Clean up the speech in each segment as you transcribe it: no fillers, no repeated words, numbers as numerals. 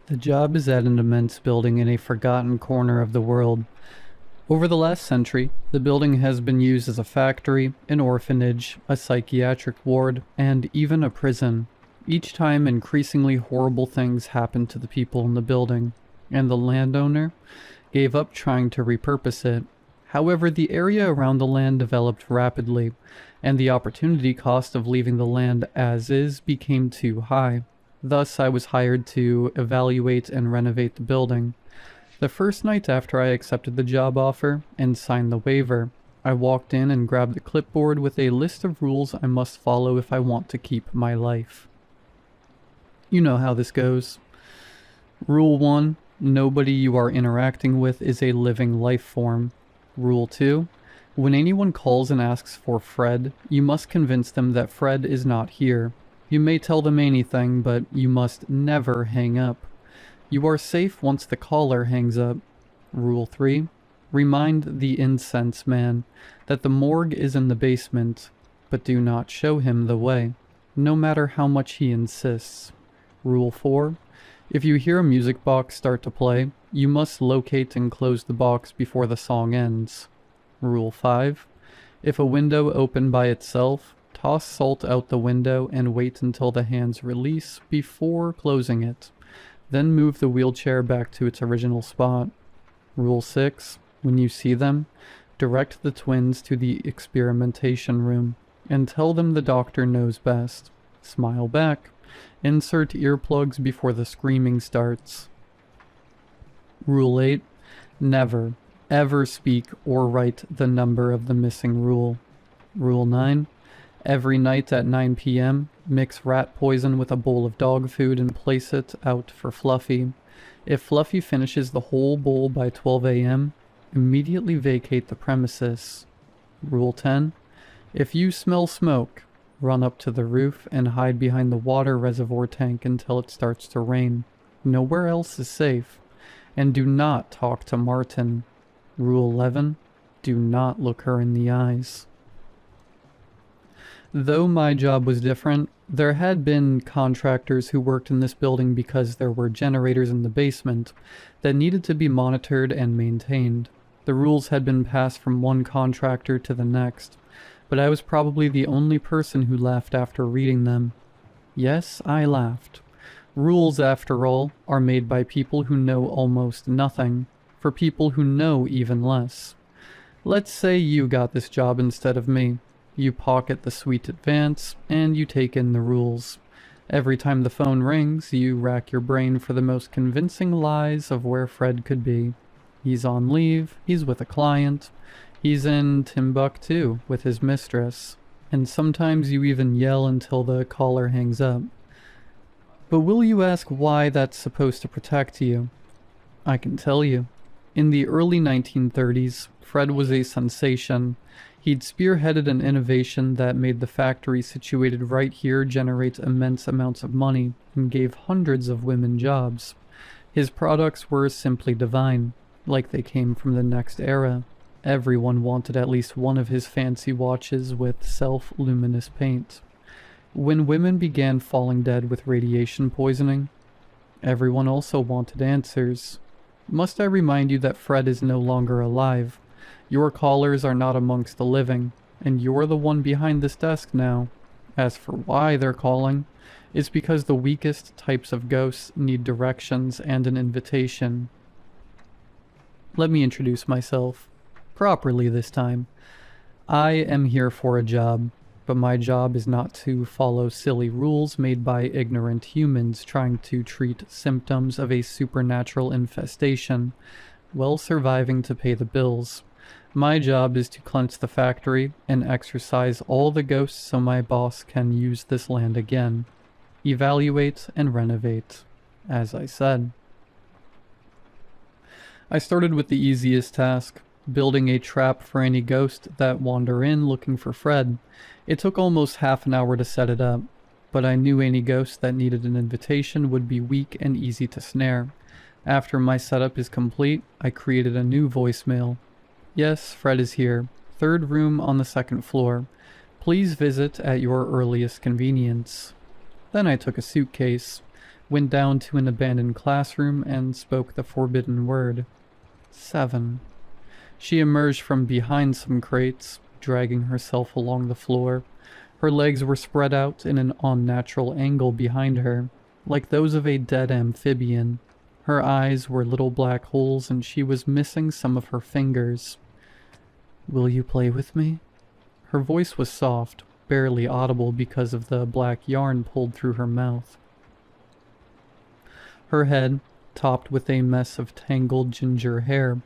The job is at an immense building in a forgotten corner of the world. Over the last century, the building has been used as a factory, an orphanage, a psychiatric ward, and even a prison. Each time, increasingly horrible things happened to the people in the building, and the landowner gave up trying to repurpose it. However, the area around the land developed rapidly, and the opportunity cost of leaving the land as is became too high. Thus, I was hired to evaluate and renovate the building. The first night after I accepted the job offer and signed the waiver, I walked in and grabbed the clipboard with a list of rules I must follow if I want to keep my life. You know how this goes. Rule 1. Nobody you are interacting with is a living life form. Rule 2. When anyone calls and asks for Fred, you must convince them that Fred is not here. You may tell them anything, but you must never hang up. You are safe once the caller hangs up. Rule 3. Remind the incense man that the morgue is in the basement, but do not show him the way, no matter how much he insists. Rule 4. If you hear a music box start to play, you must locate and close the box before the song ends. Rule 5. If a window opened by itself, toss salt out the window and wait until the hands release before closing it. Then move the wheelchair back to its original spot. Rule 6. When you see them, direct the twins to the experimentation room and tell them the doctor knows best. Smile back. Insert earplugs before the screaming starts. Rule 8. Never, ever speak or write the number of the missing rule. Rule 9. Every night at 9 p.m., mix rat poison with a bowl of dog food and place it out for Fluffy. If Fluffy finishes the whole bowl by 12 a.m., immediately vacate the premises. Rule 10. If you smell smoke, run up to the roof and hide behind the water reservoir tank until it starts to rain. Nowhere else is safe. And do not talk to Martin. Rule 11. Do not look her in the eyes. Though my job was different, there had been contractors who worked in this building because there were generators in the basement that needed to be monitored and maintained. The rules had been passed from one contractor to the next, but I was probably the only person who laughed after reading them. Yes, I laughed. Rules, after all, are made by people who know almost nothing, for people who know even less. Let's say you got this job instead of me. You pocket the sweet advance, and you take in the rules. Every time the phone rings, you rack your brain for the most convincing lies of where Fred could be. He's on leave, he's with a client, he's in Timbuktu with his mistress, and sometimes you even yell until the caller hangs up. But will you ask why that's supposed to protect you? I can tell you. In the early 1930s, Fred was a sensation. He'd spearheaded an innovation that made the factory situated right here generate immense amounts of money and gave hundreds of women jobs. His products were simply divine, like they came from the next era. Everyone wanted at least one of his fancy watches with self-luminous paint. When women began falling dead with radiation poisoning, everyone also wanted answers. Must I remind you that Fred is no longer alive? Your callers are not amongst the living, and you're the one behind this desk now. As for why they're calling, it's because the weakest types of ghosts need directions and an invitation. Let me introduce myself. Properly this time. I am here for a job, but my job is not to follow silly rules made by ignorant humans trying to treat symptoms of a supernatural infestation while surviving to pay the bills. My job is to cleanse the factory and exorcise all the ghosts so my boss can use this land again. Evaluate and renovate, as I said. I started with the easiest task, building a trap for any ghost that wander in looking for Fred. It took almost half an hour to set it up, but I knew any ghost that needed an invitation would be weak and easy to snare. After my setup is complete, I created a new voicemail. Yes, Fred is here. Third room on the second floor. Please visit at your earliest convenience. Then I took a suitcase, went down to an abandoned classroom and spoke the forbidden word. 7. She emerged from behind some crates, dragging herself along the floor. Her legs were spread out in an unnatural angle behind her, like those of a dead amphibian. Her eyes were little black holes and she was missing some of her fingers. "Will you play with me?" Her voice was soft, barely audible because of the black yarn pulled through her mouth. Her head, topped with a mess of tangled ginger hair,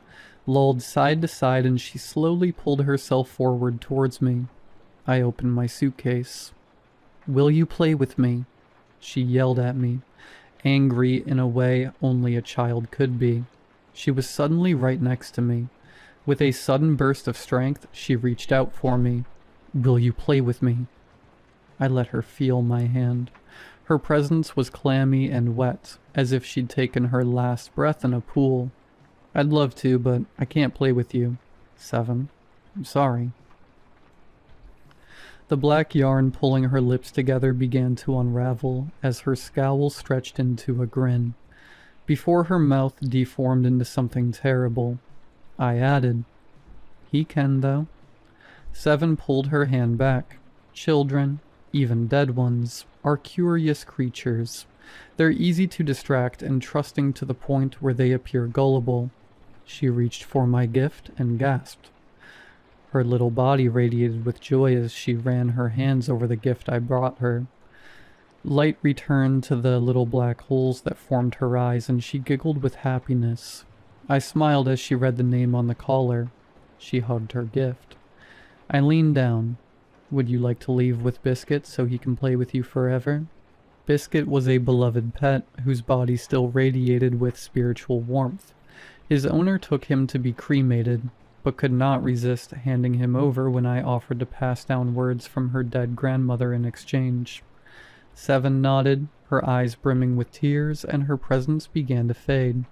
lolled side to side and she slowly pulled herself forward towards me. I opened my suitcase. "Will you play with me?" She yelled at me, angry in a way only a child could be. She was suddenly right next to me. With a sudden burst of strength, she reached out for me. "Will you play with me?" I let her feel my hand. Her presence was clammy and wet, as if she'd taken her last breath in a pool. "I'd love to, but I can't play with you." 7. "I'm sorry." The black yarn pulling her lips together began to unravel as her scowl stretched into a grin. Before her mouth deformed into something terrible, I added, "He can, though." 7 pulled her hand back. Children, even dead ones, are curious creatures. They're easy to distract and trusting to the point where they appear gullible. She reached for my gift and gasped. Her little body radiated with joy as she ran her hands over the gift I brought her. Light returned to the little black holes that formed her eyes, and she giggled with happiness. I smiled as she read the name on the collar. She hugged her gift. I leaned down. "Would you like to leave with Biscuit so he can play with you forever?" Biscuit was a beloved pet whose body still radiated with spiritual warmth. His owner took him to be cremated, but could not resist handing him over when I offered to pass down words from her dead grandmother in exchange. 7 nodded, her eyes brimming with tears, and her presence began to fade.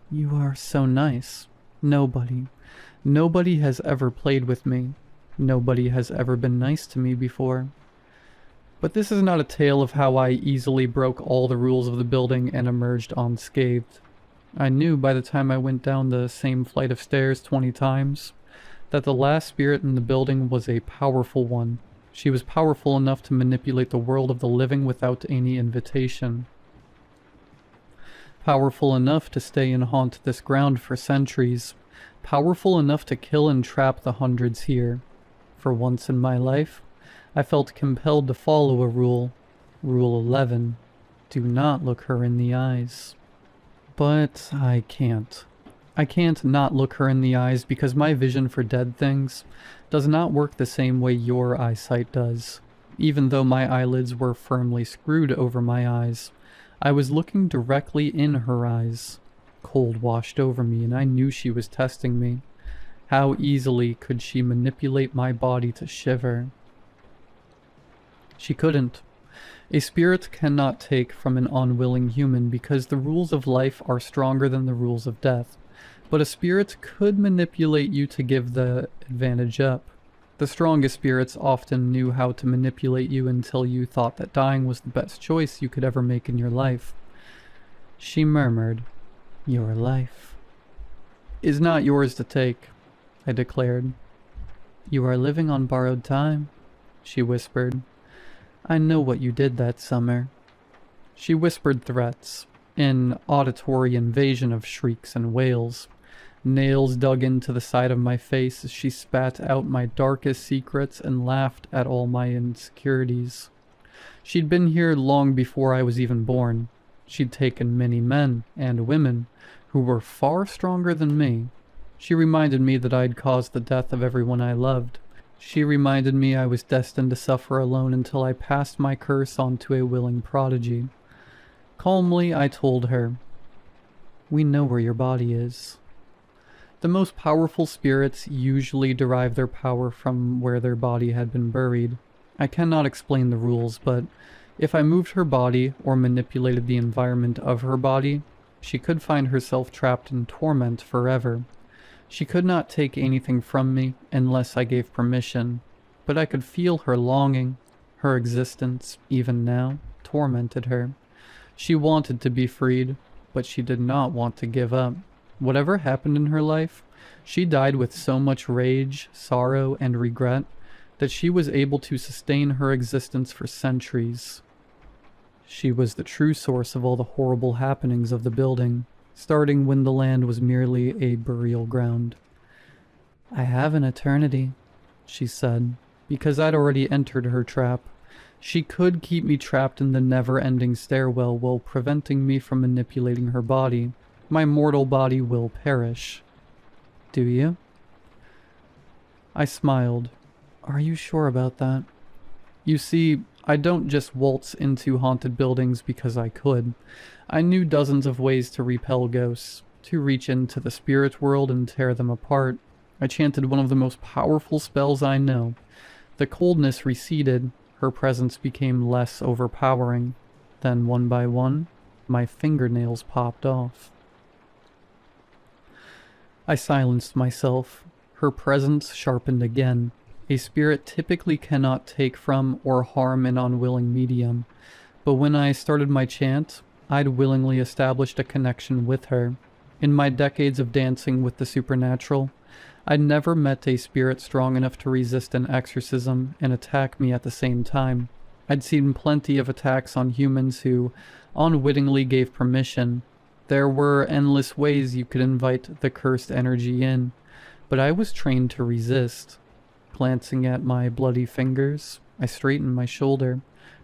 "You are so nice. Nobody has ever played with me. Nobody has ever been nice to me before." But this is not a tale of how I easily broke all the rules of the building and emerged unscathed. I knew by the time I went down the same flight of stairs 20 times that the last spirit in the building was a powerful one. She was powerful enough to manipulate the world of the living without any invitation. Powerful enough to stay and haunt this ground for centuries. Powerful enough to kill and trap the hundreds here. For once in my life, I felt compelled to follow a rule. Rule 11. Do not look her in the eyes. But I can't. I can't not look her in the eyes because my vision for dead things does not work the same way your eyesight does. Even though my eyelids were firmly screwed over my eyes, I was looking directly in her eyes. Cold washed over me and I knew she was testing me. How easily could she manipulate my body to shiver? She couldn't. A spirit cannot take from an unwilling human because the rules of life are stronger than the rules of death. But a spirit could manipulate you to give the advantage up. The strongest spirits often knew how to manipulate you until you thought that dying was the best choice you could ever make in your life. She murmured, "Your life is not yours to take," I declared. "You are living on borrowed time," she whispered. "I know what you did that summer." She whispered threats, an auditory invasion of shrieks and wails. Nails dug into the side of my face as she spat out my darkest secrets and laughed at all my insecurities. She'd been here long before I was even born. She'd taken many men and women who were far stronger than me. She reminded me that I'd caused the death of everyone I loved. She reminded me I was destined to suffer alone until I passed my curse on to a willing prodigy. Calmly, I told her, "We know where your body is." The most powerful spirits usually derive their power from where their body had been buried. I cannot explain the rules, but if I moved her body or manipulated the environment of her body, she could find herself trapped in torment forever. She could not take anything from me unless I gave permission, but I could feel her longing. Her existence, even now, tormented her. She wanted to be freed, but she did not want to give up. Whatever happened in her life, she died with so much rage, sorrow, and regret that she was able to sustain her existence for centuries. She was the true source of all the horrible happenings of the building, starting when the land was merely a burial ground. "I have an eternity," she said, because I'd already entered her trap. She could keep me trapped in the never-ending stairwell while preventing me from manipulating her body. My mortal body will perish. "Do you?" I smiled. "Are you sure about that?" You see, I don't just waltz into haunted buildings because I could. I knew dozens of ways to repel ghosts, to reach into the spirit world and tear them apart. I chanted one of the most powerful spells I know. The coldness receded, her presence became less overpowering. Then, one by one, my fingernails popped off. I silenced myself. Her presence sharpened again. A spirit typically cannot take from or harm an unwilling medium, but when I started my chant, I'd willingly established a connection with her. In my decades of dancing with the supernatural, I'd never met a spirit strong enough to resist an exorcism and attack me at the same time. I'd seen plenty of attacks on humans who unwittingly gave permission. There were endless ways you could invite the cursed energy in, but I was trained to resist. Glancing at my bloody fingers, I straightened my shoulder,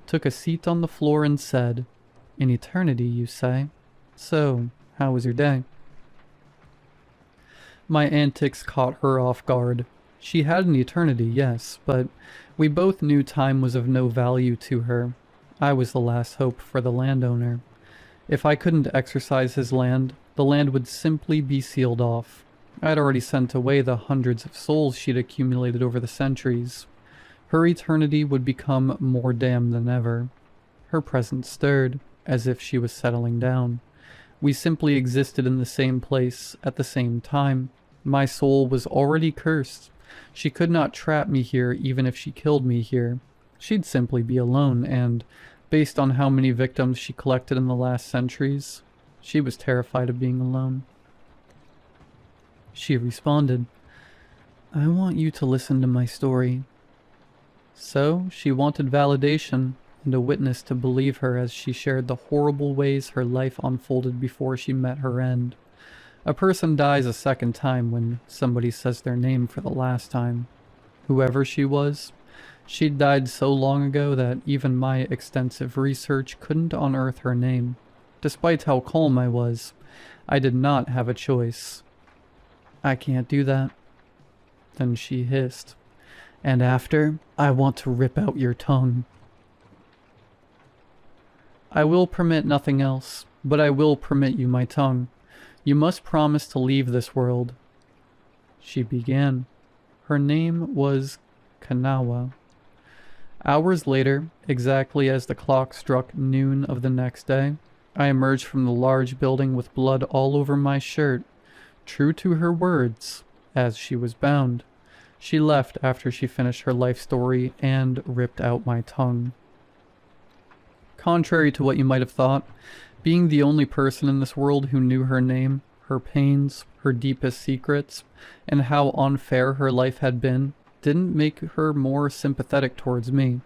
took a seat on the floor and said, "An eternity, you say? So, how was your day?" My antics caught her off guard. She had an eternity, yes, but we both knew time was of no value to her. I was the last hope for the landowner. If I couldn't exercise his land, the land would simply be sealed off. I'd already sent away the hundreds of souls she'd accumulated over the centuries. Her eternity would become more damned than ever. Her presence stirred, as if she was settling down. We simply existed in the same place, at the same time. My soul was already cursed. She could not trap me here even if she killed me here. She'd simply be alone, and, based on how many victims she collected in the last centuries, she was terrified of being alone. She responded, "I want you to listen to my story." So, she wanted validation and a witness to believe her as she shared the horrible ways her life unfolded before she met her end. A person dies a second time when somebody says their name for the last time. Whoever she was, she'd died so long ago that even my extensive research couldn't unearth her name. Despite how calm I was, I did not have a choice. "I can't do that." Then she hissed, "And after, I want to rip out your tongue." "I will permit nothing else, but I will permit you my tongue. You must promise to leave this world." She began. Her name was Kanawa. Hours later, exactly as the clock struck noon of the next day, I emerged from the large building with blood all over my shirt. True to her words, as she was bound, she left after she finished her life story and ripped out my tongue. Contrary to what you might have thought, being the only person in this world who knew her name, her pains, her deepest secrets, and how unfair her life had been, didn't make her more sympathetic towards me.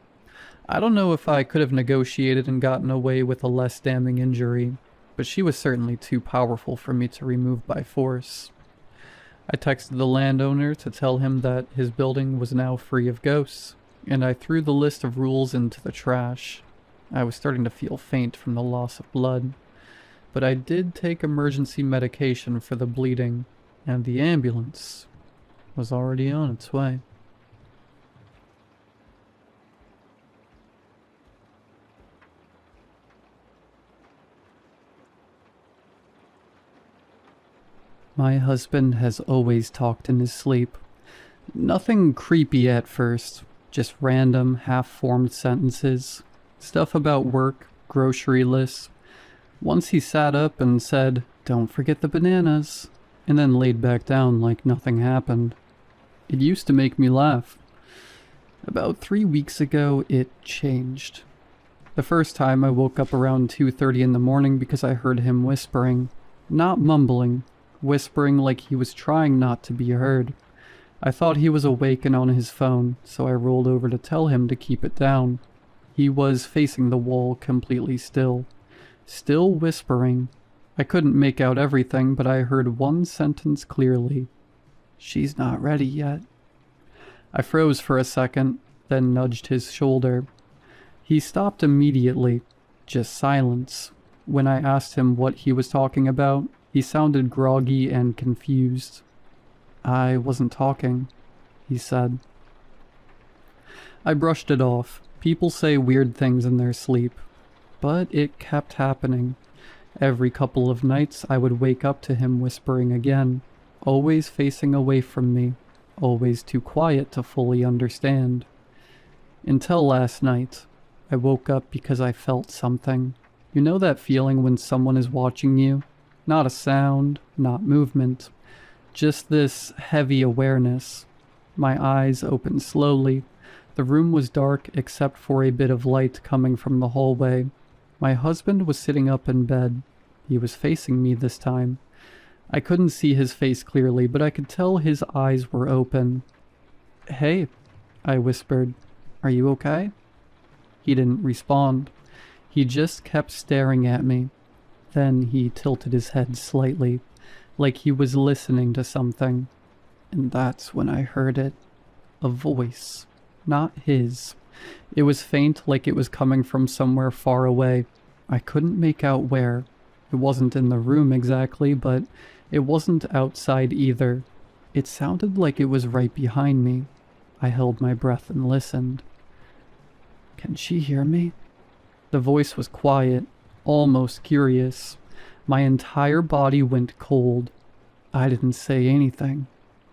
I don't know if I could have negotiated and gotten away with a less damning injury, but she was certainly too powerful for me to remove by force. I texted the landowner to tell him that his building was now free of ghosts, and I threw the list of rules into the trash. I was starting to feel faint from the loss of blood, but I did take emergency medication for the bleeding, and the ambulance was already on its way. My husband has always talked in his sleep. Nothing creepy at first, just random, half-formed sentences. Stuff about work, grocery lists. Once he sat up and said, "Don't forget the bananas," and then laid back down like nothing happened. It used to make me laugh. About 3 weeks ago, it changed. The first time I woke up around 2:30 in the morning because I heard him whispering. Not mumbling, whispering like he was trying not to be heard. I thought he was awake and on his phone, so I rolled over to tell him to keep it down. He was facing the wall, completely still. Still whispering. I couldn't make out everything, but I heard one sentence clearly. "She's not ready yet." I froze for a second, then nudged his shoulder. He stopped immediately, just silence. When I asked him what he was talking about, he sounded groggy and confused. "I wasn't talking," he said. I brushed it off. People say weird things in their sleep. But it kept happening. Every couple of nights I would wake up to him whispering again, always facing away from me, always too quiet to fully understand. Until last night, I woke up because I felt something. You know that feeling when someone is watching you? Not a sound, not movement, just this heavy awareness. My eyes opened slowly. The room was dark except for a bit of light coming from the hallway. My husband was sitting up in bed. He was facing me this time. I couldn't see his face clearly, but I could tell his eyes were open. "Hey," I whispered. "Are you okay?" He didn't respond. He just kept staring at me. Then he tilted his head slightly, like he was listening to something. And that's when I heard it. A voice. Not his. It was faint, like it was coming from somewhere far away. I couldn't make out where. It wasn't in the room exactly, but it wasn't outside either. It sounded like it was right behind me. I held my breath and listened. "Can she hear me?" The voice was quiet, almost curious. My entire body went cold. I didn't say anything.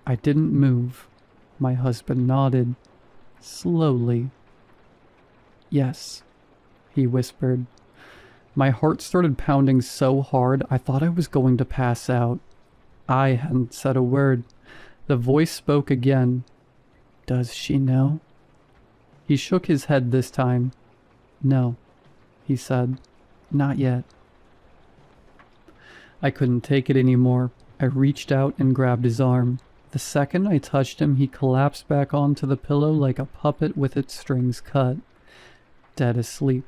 I didn't move. My husband nodded. Slowly. "Yes," he whispered. My heart started pounding so hard I thought I was going to pass out. I hadn't said a word. The voice spoke again. "Does she know?" He shook his head this time. "No," he said. "Not yet." I couldn't take it anymore. I reached out and grabbed his arm. The second I touched him, he collapsed back onto the pillow like a puppet with its strings cut. Dead asleep.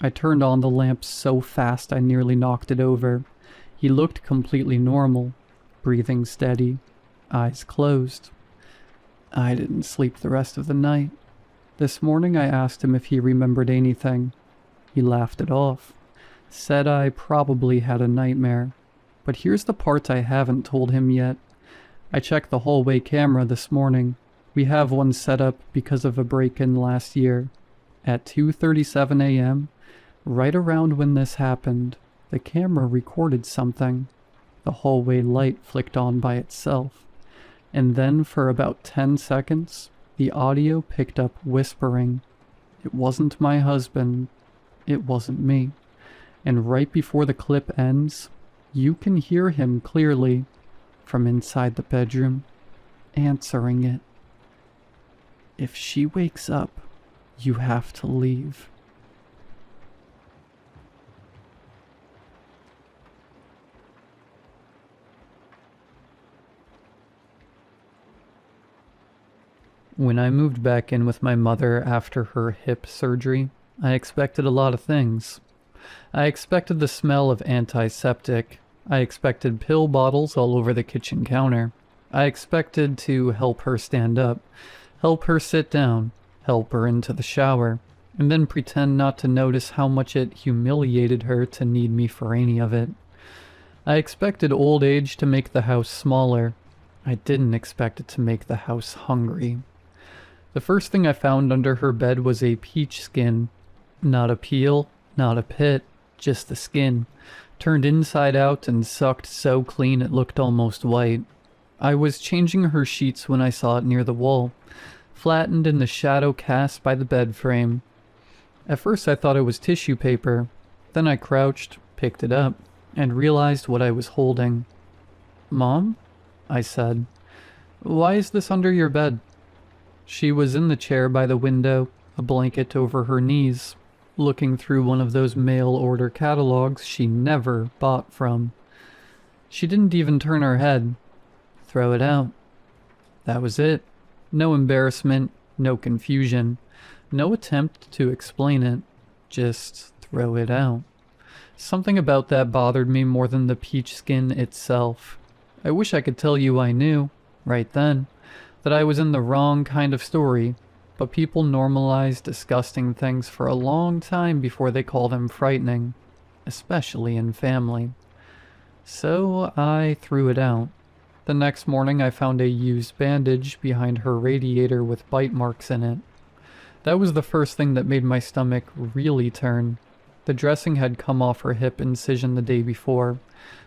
I turned on the lamp so fast I nearly knocked it over. He looked completely normal, breathing steady, eyes closed. I didn't sleep the rest of the night. This morning I asked him if he remembered anything. He laughed it off, said I probably had a nightmare. But here's the part I haven't told him yet. I checked the hallway camera this morning. We have one set up because of a break-in last year. At 2:37 a.m., right around when this happened, the camera recorded something. The hallway light flicked on by itself. And then for about 10 seconds, the audio picked up whispering. It wasn't my husband. It wasn't me. And right before the clip ends, you can hear him clearly, from inside the bedroom, answering it. "If she wakes up, you have to leave." When I moved back in with my mother after her hip surgery, I expected a lot of things. I expected the smell of antiseptic. I expected pill bottles all over the kitchen counter. I expected to help her stand up, help her sit down, help her into the shower, and then pretend not to notice how much it humiliated her to need me for any of it. I expected old age to make the house smaller. I didn't expect it to make the house hungry. The first thing I found under her bed was a peach skin. Not a peel, not a pit, just the skin, turned inside out and sucked so clean it looked almost white. I was changing her sheets when I saw it near the wall, flattened in the shadow cast by the bed frame. At first I thought it was tissue paper. Then I crouched, picked it up, and realized what I was holding. "Mom?" I said. "Why is this under your bed?" She was in the chair by the window, a blanket over her knees. looking through one of those mail order catalogs she never bought from. She didn't even turn her head. Throw it out. That was it. No embarrassment, no confusion, no attempt to explain it. Just throw it out. Something about that bothered me more than the peach skin itself. I wish I could tell you I knew, right then, that I was in the wrong kind of story, but people normalize disgusting things for a long time before they call them frightening, especially in family. So I threw it out. The next morning I found a used bandage behind her radiator with bite marks in it. That was the first thing that made my stomach really turn. The dressing had come off her hip incision the day before.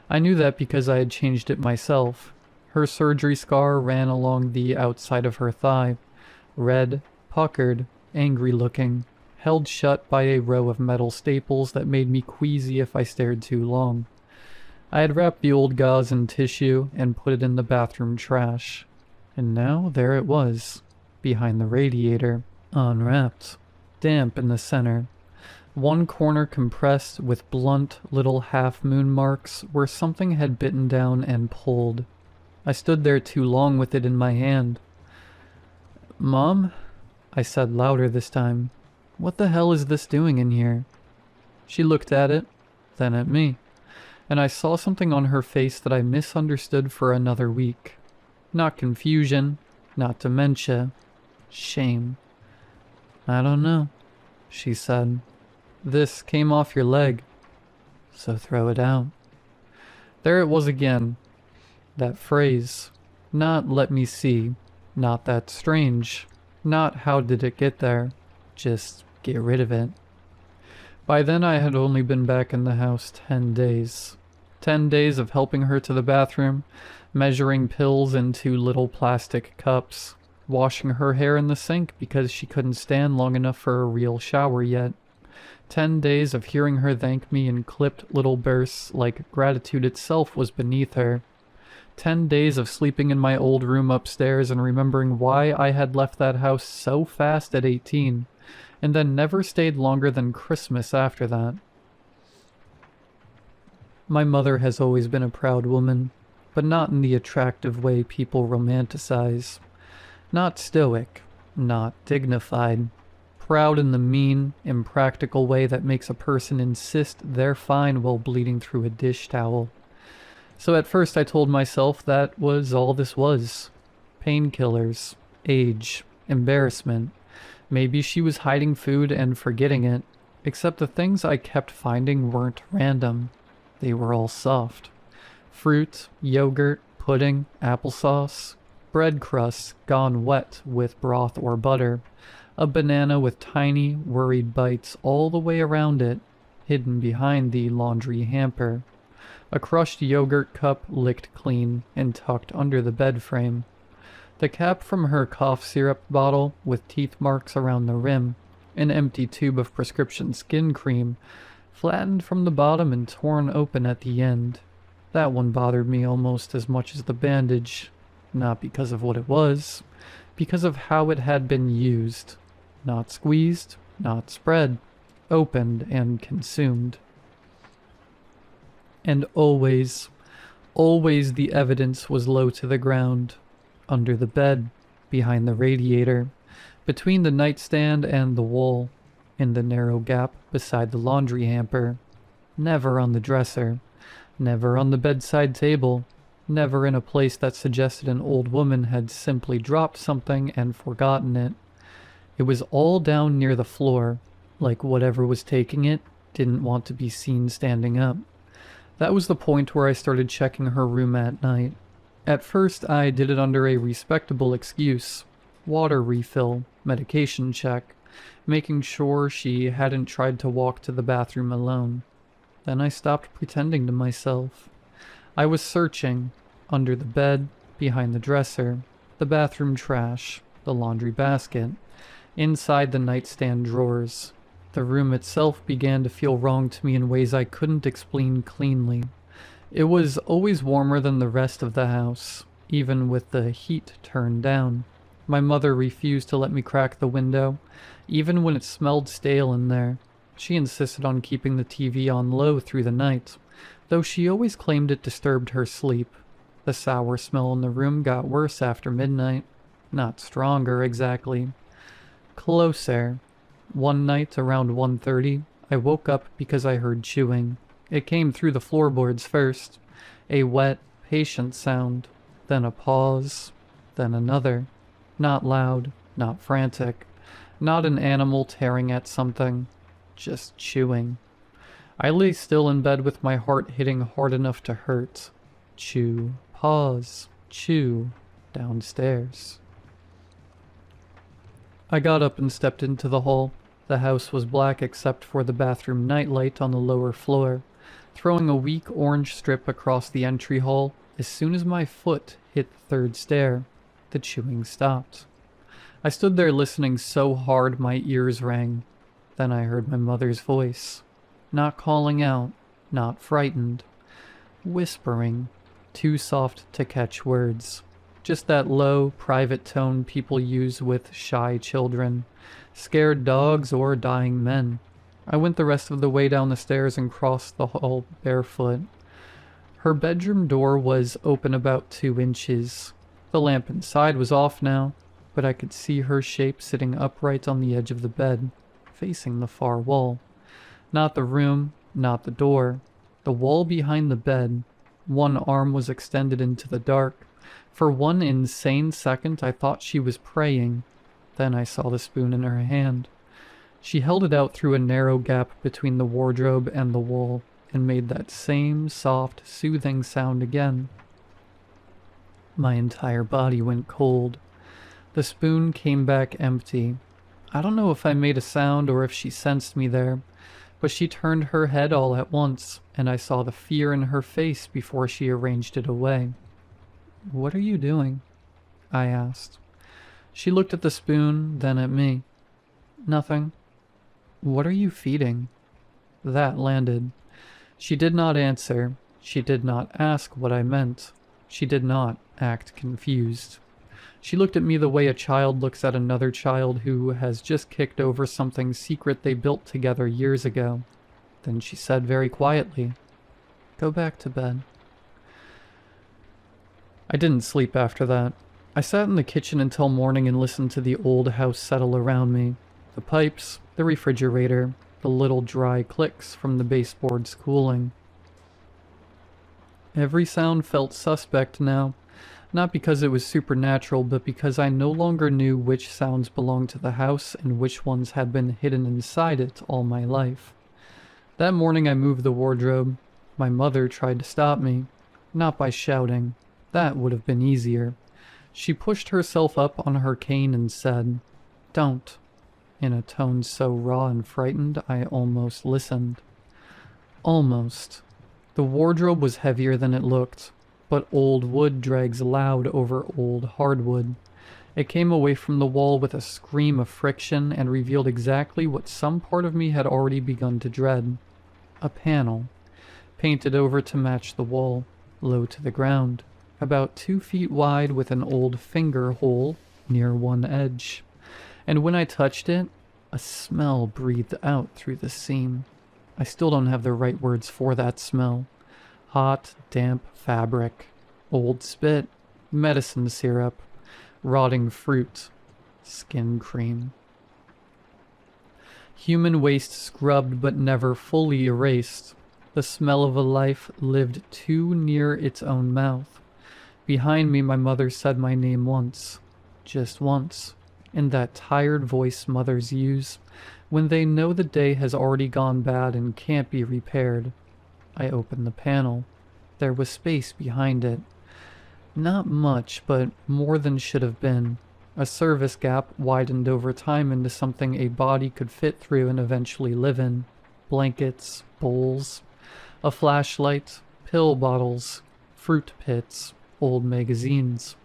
I knew that because I had changed it myself. Her surgery scar ran along the outside of her thigh. Red, puckered, angry looking, held shut by a row of metal staples that made me queasy if I stared too long. I had wrapped the old gauze in tissue and put it in the bathroom trash. And now there it was, behind the radiator, unwrapped, damp in the center. One corner compressed with blunt little half-moon marks where something had bitten down and pulled. I stood there too long with it in my hand. "Mom?" I said louder this time. "What the hell is this doing in here?" She looked at it, then at me, and I saw something on her face that I misunderstood for another week. Not confusion, not dementia, shame. "I don't know," she said. "This came off your leg, so throw it out." There it was again. That phrase. Not "let me see," not "that's strange," not "how did it get there," just get rid of it. By then I had only been back in the house 10 days. 10 days of helping her to the bathroom, measuring pills into little plastic cups, washing her hair in the sink because she couldn't stand long enough for a real shower yet. 10 days of hearing her thank me in clipped little bursts like gratitude itself was beneath her. 10 days of sleeping in my old room upstairs and remembering why I had left that house so fast at 18, and then never stayed longer than Christmas after that. My mother has always been a proud woman, but not in the attractive way people romanticize. Not stoic, not dignified. Proud in the mean, impractical way that makes a person insist they're fine while bleeding through a dish towel. So at first I told myself that was all this was. Painkillers, age, embarrassment. Maybe she was hiding food and forgetting it, except the things I kept finding weren't random. They were all soft. Fruit, yogurt, pudding, applesauce, bread crusts gone wet with broth or butter, a banana with tiny, worried bites all the way around it, hidden behind the laundry hamper, a crushed yogurt cup licked clean and tucked under the bed frame, the cap from her cough syrup bottle with teeth marks around the rim, an empty tube of prescription skin cream, flattened from the bottom and torn open at the end. That one bothered me almost as much as the bandage, not because of what it was, because of how it had been used. Not squeezed, not spread, opened and consumed. And always, always the evidence was low to the ground, under the bed, behind the radiator, between the nightstand and the wall, in the narrow gap beside the laundry hamper, never on the dresser, never on the bedside table, never in a place that suggested an old woman had simply dropped something and forgotten it. It was all down near the floor, like whatever was taking it didn't want to be seen standing up. That was the point where I started checking her room at night. At first, I did it under a respectable excuse. Water refill, medication check, making sure she hadn't tried to walk to the bathroom alone. Then I stopped pretending to myself. I was searching, under the bed, behind the dresser, the bathroom trash, the laundry basket, inside the nightstand drawers. The room itself began to feel wrong to me in ways I couldn't explain cleanly. It was always warmer than the rest of the house, even with the heat turned down. My mother refused to let me crack the window, even when it smelled stale in there. She insisted on keeping the TV on low through the night, though she always claimed it disturbed her sleep. The sour smell in the room got worse after midnight. Not stronger, exactly. Closer. One night around 1:30, I woke up because I heard chewing. It came through the floorboards first. A wet, patient sound. Then a pause. Then another. Not loud, not frantic. Not an animal tearing at something. Just chewing. I lay still in bed with my heart hitting hard enough to hurt. Chew. Pause. Chew. Downstairs. I got up and stepped into the hall. The house was black except for the bathroom nightlight on the lower floor, throwing a weak orange strip across the entry hall. As soon as my foot hit the third stair, the chewing stopped. I stood there listening so hard my ears rang. Then I heard my mother's voice. Not calling out, not frightened. Whispering, too soft to catch words. Just that low, private tone people use with shy children, scared dogs, or dying men. I went the rest of the way down the stairs and crossed the hall barefoot. Her bedroom door was open about 2 inches. The lamp inside was off now, but I could see her shape sitting upright on the edge of the bed, facing the far wall. Not the room, not the door. The wall behind the bed. One arm was extended into the dark. For one insane second, I thought she was praying. Then I saw the spoon in her hand. She held it out through a narrow gap between the wardrobe and the wall, and made that same soft, soothing sound again. My entire body went cold. The spoon came back empty. I don't know if I made a sound or if she sensed me there, but she turned her head all at once, and I saw the fear in her face before she arranged it away. "What are you doing?" I asked. She looked at the spoon, then at me. "Nothing." "What are you feeding?" That landed. She did not answer. She did not ask what I meant. She did not act confused. She looked at me the way a child looks at another child who has just kicked over something secret they built together years ago. Then she said very quietly, "Go back to bed." I didn't sleep after that. I sat in the kitchen until morning and listened to the old house settle around me. The pipes, the refrigerator, the little dry clicks from the baseboards cooling. Every sound felt suspect now, not because it was supernatural, but because I no longer knew which sounds belonged to the house and which ones had been hidden inside it all my life. That morning I moved the wardrobe. My mother tried to stop me, not by shouting. That would have been easier. She pushed herself up on her cane and said, "Don't," in a tone so raw and frightened I almost listened. Almost. The wardrobe was heavier than it looked, but old wood drags loud over old hardwood. It came away from the wall with a scream of friction and revealed exactly what some part of me had already begun to dread. A panel, painted over to match the wall, low to the ground, about 2 feet wide with an old finger hole near one edge. And when I touched it, a smell breathed out through the seam. I still don't have the right words for that smell. Hot, damp fabric, old spit, medicine syrup, rotting fruit, skin cream. Human waste scrubbed but never fully erased. The smell of a life lived too near its own mouth. Behind me, my mother said my name once. Just once. In that tired voice mothers use when they know the day has already gone bad and can't be repaired. I opened the panel. There was space behind it. Not much, but more than should have been. A service gap widened over time into something a body could fit through and eventually live in. Blankets, bowls, a flashlight, pill bottles, fruit pits, old magazines,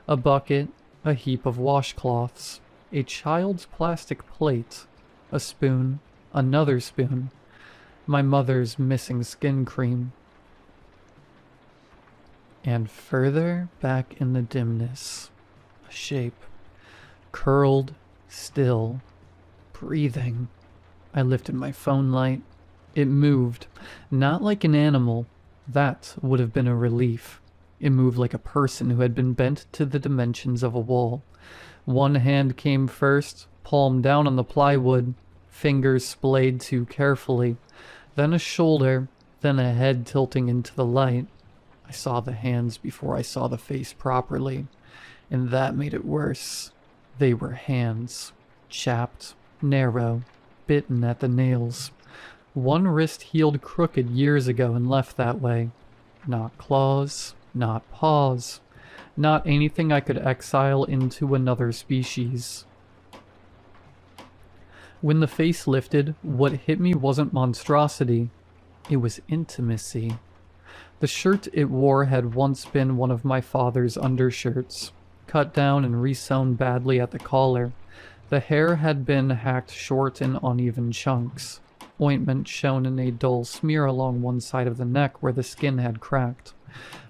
a bucket, a heap of washcloths, a child's plastic plate, a spoon, another spoon, my mother's missing skin cream. And further back in the dimness, a shape, curled, still, breathing, I lifted my phone light. It moved, not like an animal. That would have been a relief. It moved like a person who had been bent to the dimensions of a wall. One hand came first, palm down on the plywood, fingers splayed too carefully, then a shoulder, then a head tilting into the light. I saw the hands before I saw the face properly, and that made it worse. They were hands, chapped, narrow, bitten at the nails. One wrist healed crooked years ago and left that way. Not claws, not paws, not anything I could exile into another species. When the face lifted, what hit me wasn't monstrosity, it was intimacy. The shirt it wore had once been one of my father's undershirts, cut down and resewn badly at the collar. The hair had been hacked short in uneven chunks. Ointment shone in a dull smear along one side of the neck where the skin had cracked.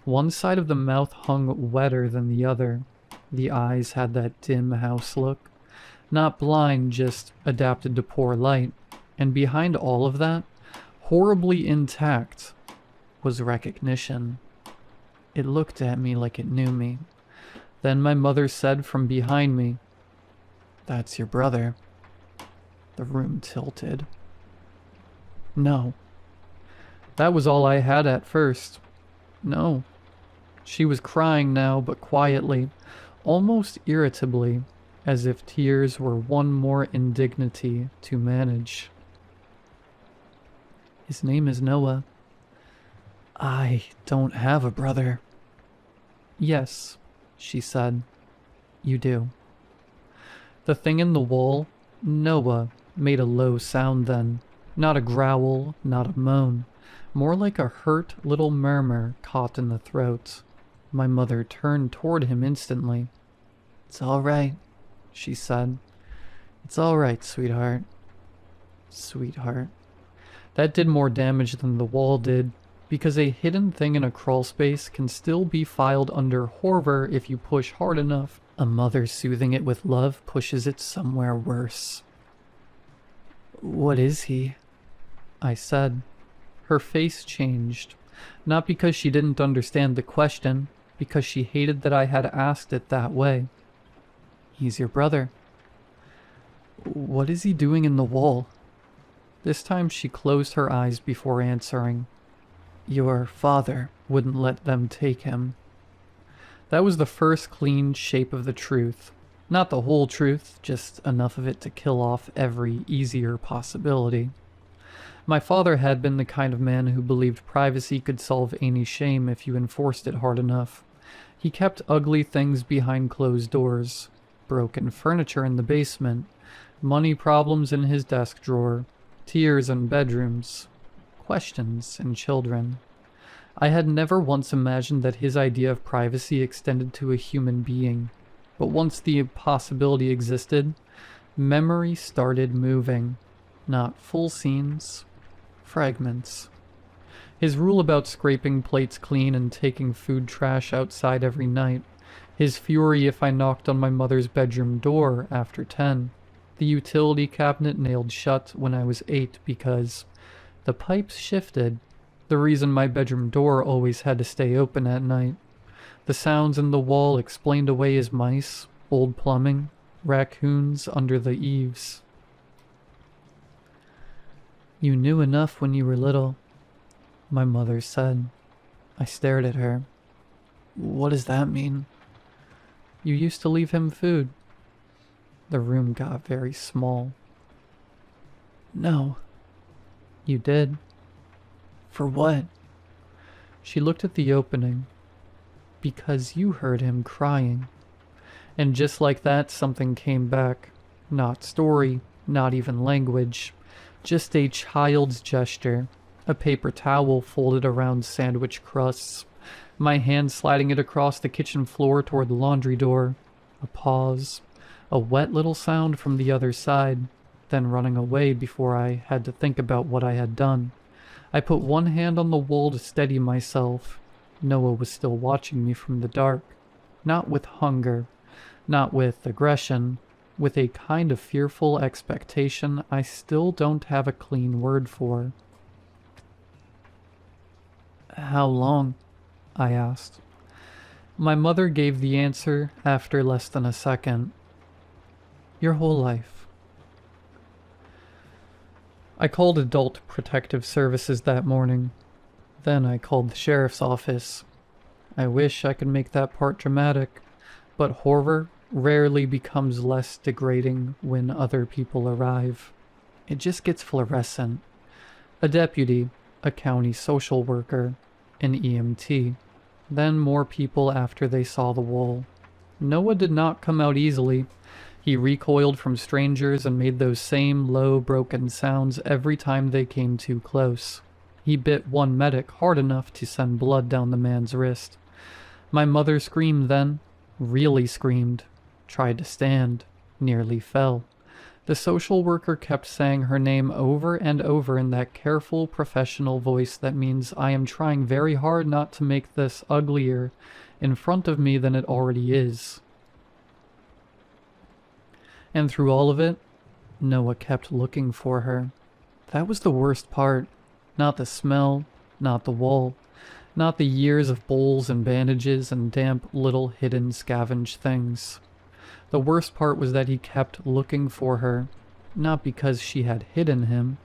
One side of the mouth hung wetter than the other. The eyes had that dim house look. Not blind, just adapted to poor light. And behind all of that, horribly intact, was recognition. It looked at me like it knew me. Then my mother said from behind me, "That's your brother." The room tilted. No. That was all I had at first. No. She was crying now, but quietly, almost irritably, as if tears were one more indignity to manage. "His name is Noah." "I don't have a brother." "Yes," she said. "You do." The thing in the wall, Noah, made a low sound then. Not a growl, not a moan. More like a hurt little murmur caught in the throat. My mother turned toward him instantly. "It's all right," she said. "It's all right, sweetheart." Sweetheart. That did more damage than the wall did, because a hidden thing in a crawlspace can still be filed under horror if you push hard enough. A mother soothing it with love pushes it somewhere worse. "What is he?" I said. Her face changed, not because she didn't understand the question, because she hated that I had asked it that way. "He's your brother." "What is he doing in the wall?" This time she closed her eyes before answering. "Your father wouldn't let them take him." That was the first clean shape of the truth. Not the whole truth, just enough of it to kill off every easier possibility. My father had been the kind of man who believed privacy could solve any shame if you enforced it hard enough. He kept ugly things behind closed doors, broken furniture in the basement, money problems in his desk drawer, tears in bedrooms, questions in children. I had never once imagined that his idea of privacy extended to a human being, but once the possibility existed, memory started moving. Not full scenes, fragments. His rule about scraping plates clean and taking food trash outside every night. His fury if I knocked on my mother's bedroom door after 10. The utility cabinet nailed shut when I was 8 because the pipes shifted. The reason my bedroom door always had to stay open at night. The sounds in the wall explained away his mice, old plumbing, raccoons under the eaves. "You knew enough when you were little," my mother said. I stared at her. "What does that mean?" "You used to leave him food." The room got very small. "No." "You did." "For what?" She looked at the opening. "Because you heard him crying." And just like that, something came back. Not story, not even language. Just a child's gesture. A paper towel folded around sandwich crusts. My hand sliding it across the kitchen floor toward the laundry door. A pause. A wet little sound from the other side. Then running away before I had to think about what I had done. I put one hand on the wall to steady myself. Noah was still watching me from the dark. Not with hunger. Not with aggression. with a kind of fearful expectation I still don't have a clean word for. "How long?" I asked. My mother gave the answer after less than a second. "Your whole life." I called Adult Protective Services that morning. Then I called the sheriff's office. I wish I could make that part dramatic, but horror rarely becomes less degrading when other people arrive. It just gets fluorescent. A deputy, a county social worker, an EMT, then more people after they saw the wall. Noah did not come out easily. He recoiled from strangers and made those same low, broken sounds every time they came too close. He bit one medic hard enough to send blood down the man's wrist. My mother screamed then, really screamed, tried to stand, nearly fell. The social worker kept saying her name over and over in that careful, professional voice that means I am trying very hard not to make this uglier in front of me than it already is. And through all of it, Noah kept looking for her. That was the worst part. Not the smell, not the wall, not the years of bowls and bandages and damp little hidden scavenged things. The worst part was that he kept looking for her, not because she had hidden him,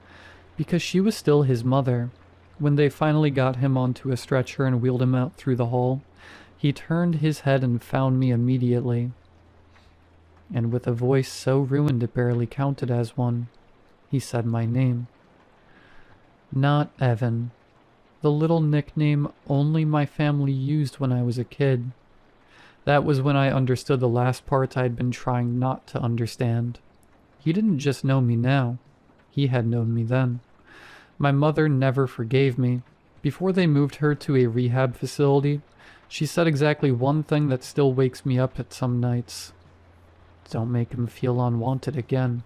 because she was still his mother. When they finally got him onto a stretcher and wheeled him out through the hall, he turned his head and found me immediately. And with a voice so ruined it barely counted as one, he said my name. Not Evan, the little nickname only my family used when I was a kid. That was when I understood the last part I'd been trying not to understand. He didn't just know me now. He had known me then. My mother never forgave me. Before they moved her to a rehab facility, she said exactly one thing that still wakes me up at some nights. Don't make him feel unwanted again.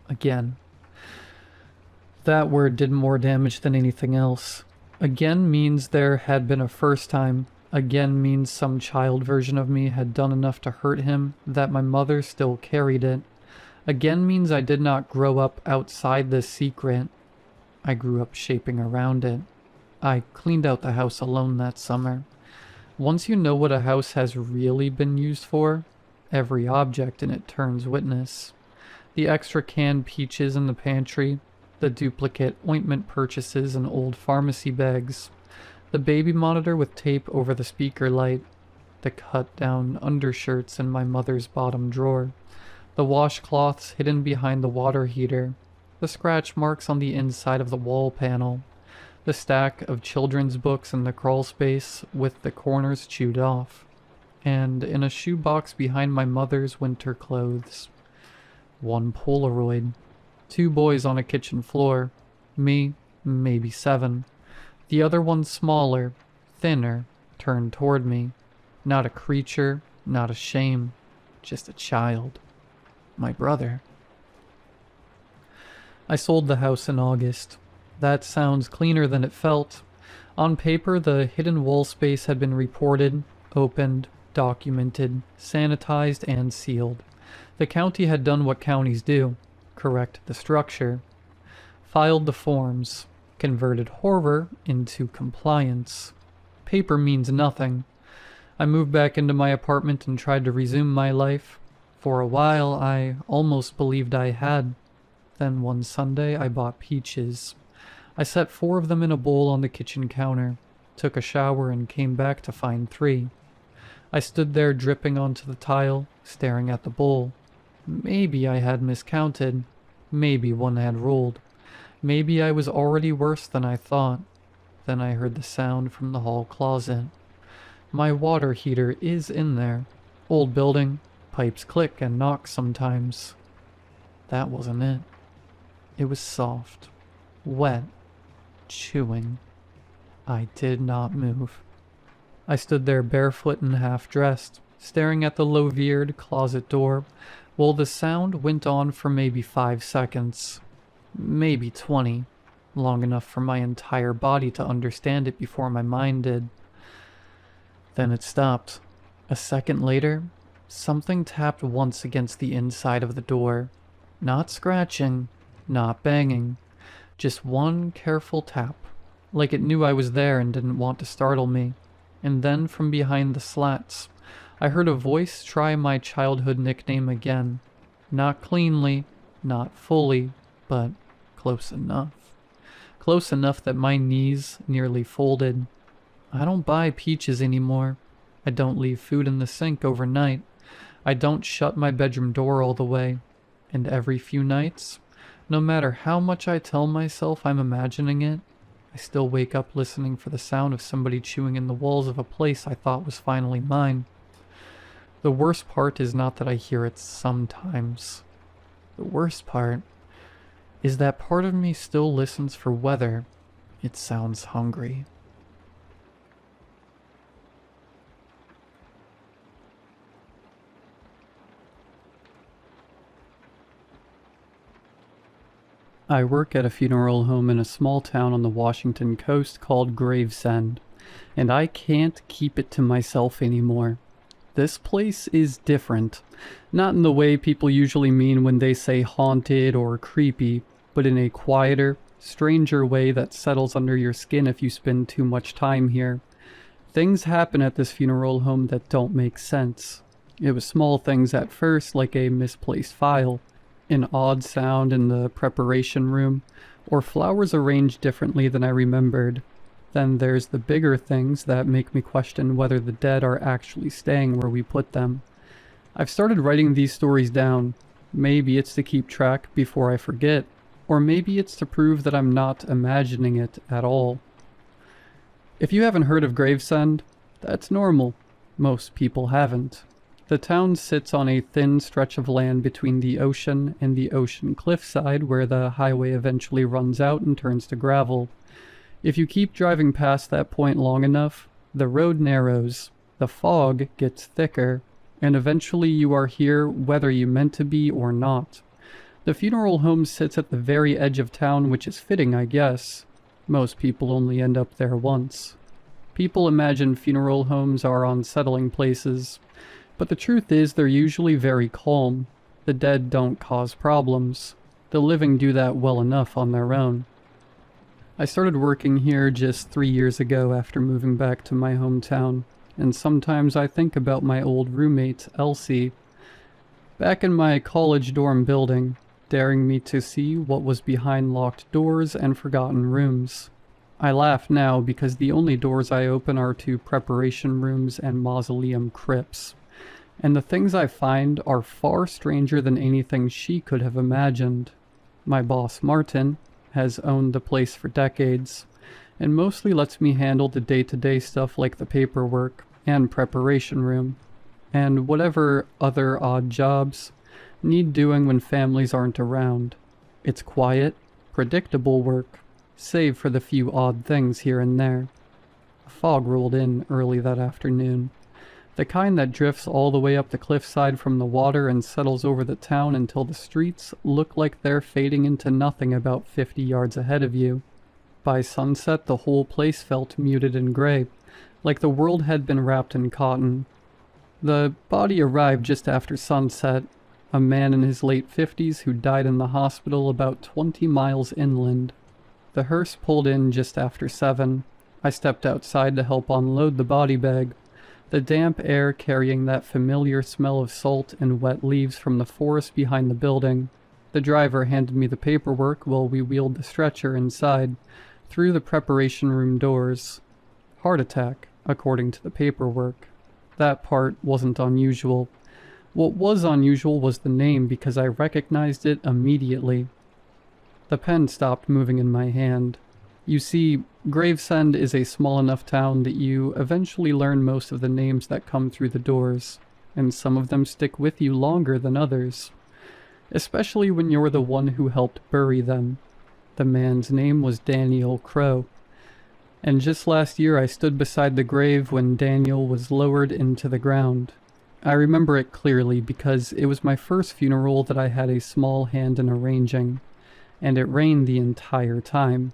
Again. That word did more damage than anything else. Again means there had been a first time. Again means some child version of me had done enough to hurt him that my mother still carried it. Again means I did not grow up outside this secret. I grew up shaping around it. I cleaned out the house alone that summer. Once you know what a house has really been used for, every object in it turns witness. The extra canned peaches in the pantry, the duplicate ointment purchases in old pharmacy bags, the baby monitor with tape over the speaker light, the cut-down undershirts in my mother's bottom drawer, the washcloths hidden behind the water heater, the scratch marks on the inside of the wall panel, the stack of children's books in the crawl space with the corners chewed off, and in a shoebox behind my mother's winter clothes. One Polaroid. 2 boys on a kitchen floor. Me, maybe 7. The other one smaller, thinner, turned toward me. Not a creature, not a shame, just a child. My brother. I sold the house in August. That sounds cleaner than it felt. On paper, the hidden wall space had been reported, opened, documented, sanitized, and sealed. The county had done what counties do. Correct the structure, filed the forms, converted horror into compliance. Paper means nothing. I moved back into my apartment and tried to resume my life. For a while, I almost believed I had. Then one Sunday, I bought peaches. I set 4 of them in a bowl on the kitchen counter, took a shower, and came back to find 3. I stood there dripping onto the tile, staring at the bowl. Maybe I had miscounted. Maybe one had rolled. Maybe I was already worse than I thought. Then I heard the sound from the hall closet. My water heater is in there. Old building. Pipes click and knock sometimes. That wasn't it. It was soft, wet, chewing. I did not move. I stood there barefoot and half-dressed, staring at the low-veered closet door, while the sound went on for maybe 5 seconds. Maybe 20. Long enough for my entire body to understand it before my mind did. Then it stopped. A second later, Something tapped once against the inside of the door. Not scratching, not banging, just one careful tap, like it knew I was there and didn't want to startle me. And then from behind the slats, I heard a voice try my childhood nickname again. Not cleanly, not fully, but close enough. Close enough that my knees nearly folded. I don't buy peaches anymore. I don't leave food in the sink overnight. I don't shut my bedroom door all the way. And every few nights, no matter how much I tell myself I'm imagining it, I still wake up listening for the sound of somebody chewing in the walls of a place I thought was finally mine. The worst part is not that I hear it sometimes. The worst part is that part of me still listens for whether it sounds hungry. I work at a funeral home in a small town on the Washington coast called Gravesend, and I can't keep it to myself anymore. This place is different, not in the way people usually mean when they say haunted or creepy, but in a quieter, stranger way that settles under your skin if you spend too much time here. Things happen at this funeral home that don't make sense. It was small things at first, like a misplaced file, an odd sound in the preparation room, or flowers arranged differently than I remembered. Then there's the bigger things that make me question whether the dead are actually staying where we put them. I've started writing these stories down. Maybe it's to keep track before I forget, or maybe it's to prove that I'm not imagining it at all. If you haven't heard of Gravesend, that's normal. Most people haven't. The town sits on a thin stretch of land between the ocean and the ocean cliffside where the highway eventually runs out and turns to gravel. If you keep driving past that point long enough, the road narrows, the fog gets thicker, and eventually you are here whether you meant to be or not. The funeral home sits at the very edge of town, which is fitting, I guess. Most people only end up there once. People imagine funeral homes are unsettling places, but the truth is they're usually very calm. The dead don't cause problems. The living do that well enough on their own. I started working here just 3 years ago after moving back to my hometown, and sometimes I think about my old roommate, Elsie, back in my college dorm building, daring me to see what was behind locked doors and forgotten rooms. I laugh now because the only doors I open are to preparation rooms and mausoleum crypts. And the things I find are far stranger than anything she could have imagined. My boss, Martin, has owned the place for decades, and mostly lets me handle the day-to-day stuff like the paperwork and preparation room, and whatever other odd jobs need doing when families aren't around. It's quiet, predictable work, save for the few odd things here and there. A fog rolled in early that afternoon. The kind that drifts all the way up the cliffside from the water and settles over the town until the streets look like they're fading into nothing about 50 yards ahead of you. By sunset, the whole place felt muted and gray, like the world had been wrapped in cotton. The body arrived just after sunset, a man in his late 50s who died in the hospital about 20 miles inland. The hearse pulled in just after 7. I stepped outside to help unload the body bag. The damp air carrying that familiar smell of salt and wet leaves from the forest behind the building. The driver handed me the paperwork while we wheeled the stretcher inside, through the preparation room doors. Heart attack, according to the paperwork. That part wasn't unusual. What was unusual was the name because I recognized it immediately. The pen stopped moving in my hand. You see, Gravesend is a small enough town that you eventually learn most of the names that come through the doors, and some of them stick with you longer than others, especially when you're the one who helped bury them. The man's name was Daniel Crow, and just last year I stood beside the grave when Daniel was lowered into the ground. I remember it clearly because it was my first funeral that I had a small hand in arranging, and it rained the entire time.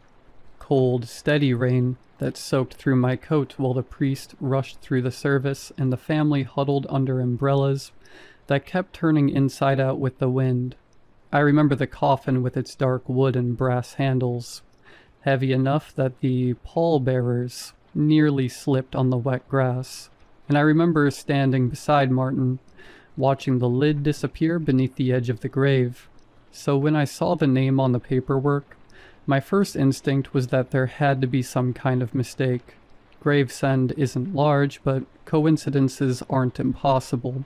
Cold, steady rain, that soaked through my coat while the priest rushed through the service and the family huddled under umbrellas that kept turning inside out with the wind. I remember the coffin with its dark wood and brass handles, heavy enough that the pallbearers nearly slipped on the wet grass. And I remember standing beside Martin, watching the lid disappear beneath the edge of the grave. So when I saw the name on the paperwork, my first instinct was that there had to be some kind of mistake. Gravesend isn't large, but coincidences aren't impossible.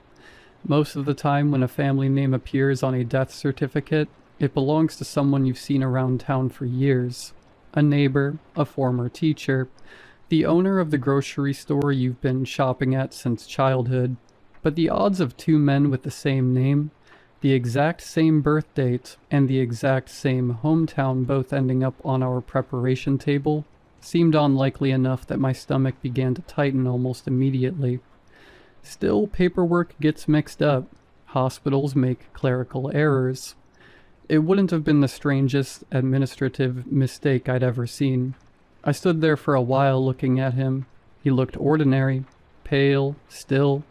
Most of the time when a family name appears on a death certificate, it belongs to someone you've seen around town for years. A neighbor, a former teacher, the owner of the grocery store you've been shopping at since childhood. But the odds of two men with the same name, the exact same birth date, and the exact same hometown both ending up on our preparation table seemed unlikely enough that my stomach began to tighten almost immediately. Still, paperwork gets mixed up. Hospitals make clerical errors. It wouldn't have been the strangest administrative mistake I'd ever seen. I stood there for a while looking at him. He looked ordinary, pale, still,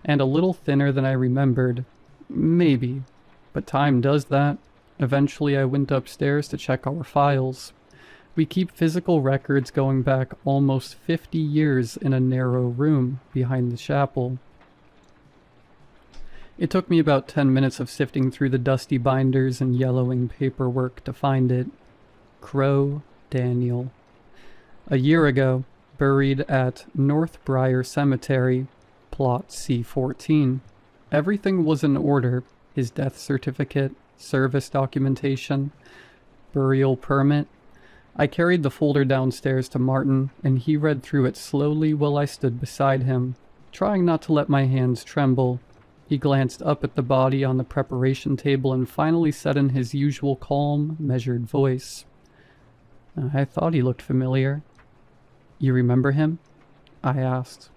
and a little thinner than I remembered. Maybe. But time does that. Eventually I went upstairs to check our files. We keep physical records going back almost 50 years in a narrow room behind the chapel. It took me about 10 minutes of sifting through the dusty binders and yellowing paperwork to find it. Crow Daniel. A year ago, buried at Northbriar Cemetery, plot C14. Everything was in order: his death certificate, service documentation, burial permit. I carried the folder downstairs to Martin, and he read through it slowly while I stood beside him, trying not to let my hands tremble. He glanced up at the body on the preparation table and finally said in his usual calm, measured voice, "I thought he looked familiar." "You remember him?" I asked.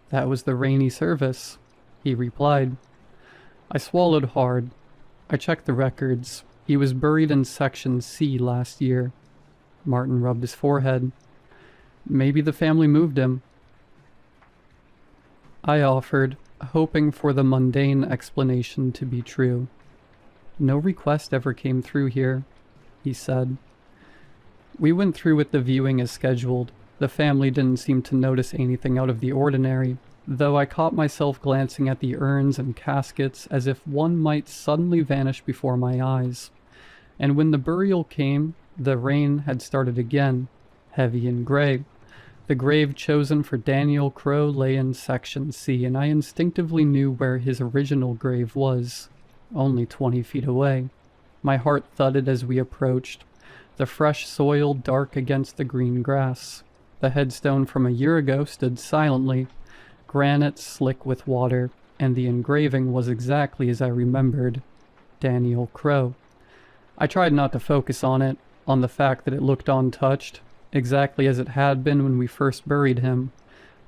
"That was the rainy service," he replied. I swallowed hard. I checked the records. He was buried in Section C last year. Martin rubbed his forehead. "Maybe the family moved him." I offered, hoping for the mundane explanation to be true. "No request ever came through here," he said. We went through with the viewing as scheduled. The family didn't seem to notice anything out of the ordinary, though I caught myself glancing at the urns and caskets as if one might suddenly vanish before my eyes. And when the burial came, the rain had started again, heavy and gray. The grave chosen for Daniel Crow lay in Section C, and I instinctively knew where his original grave was, only 20 feet away. My heart thudded as we approached, the fresh soil dark against the green grass. The headstone from a year ago stood silently, granite slick with water, and the engraving was exactly as I remembered. Daniel Crow. I tried not to focus on it, on the fact that it looked untouched, exactly as it had been when we first buried him.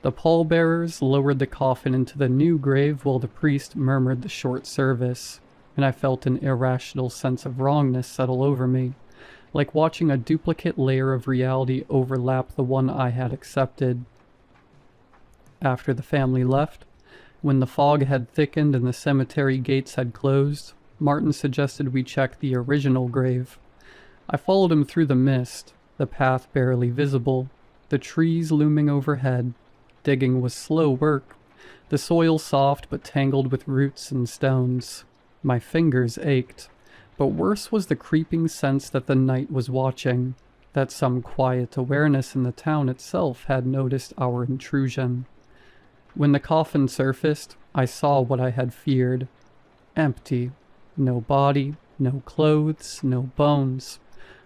The pallbearers lowered the coffin into the new grave while the priest murmured the short service, and I felt an irrational sense of wrongness settle over me, like watching a duplicate layer of reality overlap the one I had accepted. After the family left, when the fog had thickened and the cemetery gates had closed, Martin suggested we check the original grave. I followed him through the mist, the path barely visible, the trees looming overhead. Digging was slow work, the soil soft but tangled with roots and stones. My fingers ached, but worse was the creeping sense that the night was watching, that some quiet awareness in the town itself had noticed our intrusion. When the coffin surfaced, I saw what I had feared. Empty. No body, no clothes, no bones.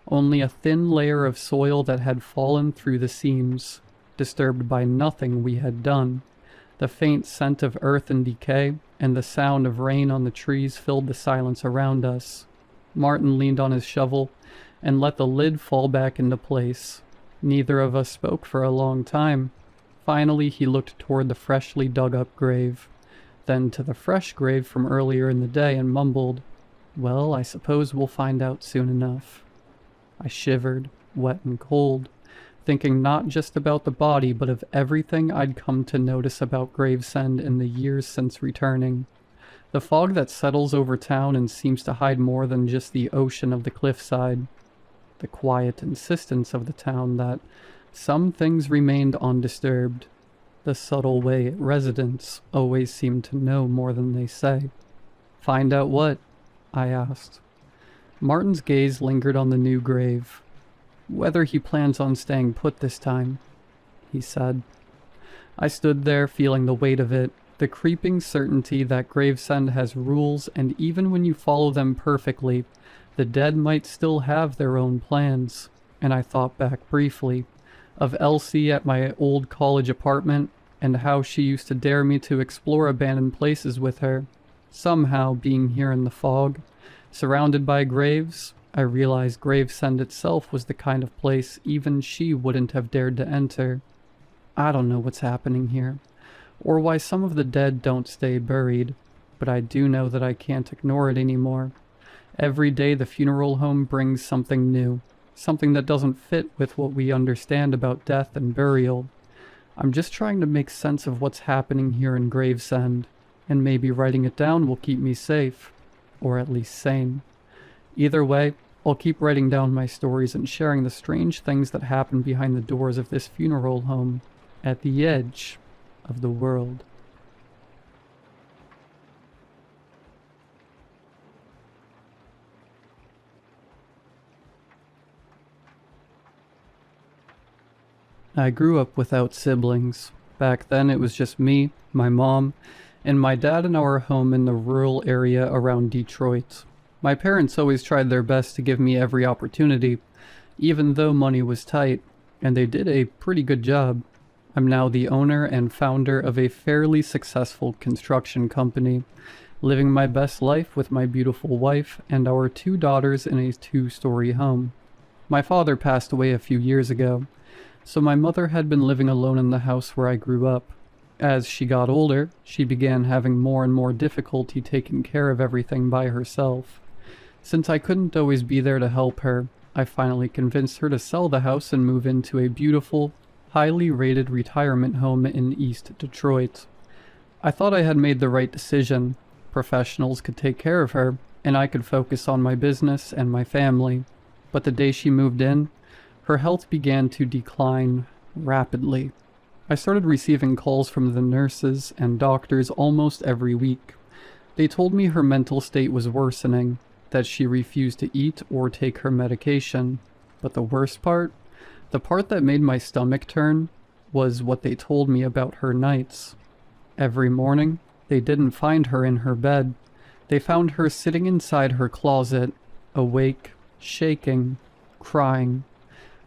Only a thin layer of soil that had fallen through the seams, disturbed by nothing we had done. The faint scent of earth and decay, and the sound of rain on the trees filled the silence around us. Martin leaned on his shovel and let the lid fall back into place. Neither of us spoke for a long time. Finally, he looked toward the freshly dug-up grave, then to the fresh grave from earlier in the day and mumbled, "Well, I suppose we'll find out soon enough." I shivered, wet and cold. thinking not just about the body but of everything I'd come to notice about Gravesend in the years since returning. The fog that settles over town and seems to hide more than just the ocean of the cliffside. The quiet insistence of the town that some things remained undisturbed. The subtle way residents always seem to know more than they say. "Find out what?" I asked. Martin's gaze lingered on the new grave. "Whether he plans on staying put this time," he said. I stood there feeling the weight of it, the creeping certainty that Gravesend has rules, and even when you follow them perfectly, the dead might still have their own plans. And I thought back briefly of Elsie at my old college apartment, and how she used to dare me to explore abandoned places with her. Somehow, being here in the fog, surrounded by graves, I realized Gravesend itself was the kind of place even she wouldn't have dared to enter. I don't know what's happening here, or why some of the dead don't stay buried, but I do know that I can't ignore it anymore. Every day the funeral home brings something new, something that doesn't fit with what we understand about death and burial. I'm just trying to make sense of what's happening here in Gravesend, and maybe writing it down will keep me safe, or at least sane. Either way, I'll keep writing down my stories and sharing the strange things that happen behind the doors of this funeral home, at the edge of the world. I grew up without siblings. Back then it was just me, my mom, and my dad in our home in the rural area around Detroit. My parents always tried their best to give me every opportunity, even though money was tight, and they did a pretty good job. I'm now the owner and founder of a fairly successful construction company, living my best life with my beautiful wife and our 2 daughters in a 2-story home. My father passed away a few years ago, so my mother had been living alone in the house where I grew up. As she got older, she began having more and more difficulty taking care of everything by herself. Since I couldn't always be there to help her, I finally convinced her to sell the house and move into a beautiful, highly rated retirement home in East Detroit. I thought I had made the right decision. Professionals could take care of her, and I could focus on my business and my family. But the day she moved in, her health began to decline rapidly. I started receiving calls from the nurses and doctors almost every week. They told me her mental state was worsening, that she refused to eat or take her medication. But the worst part, the part that made my stomach turn, was what they told me about her nights. Every morning, they didn't find her in her bed. They found her sitting inside her closet, awake, shaking, crying.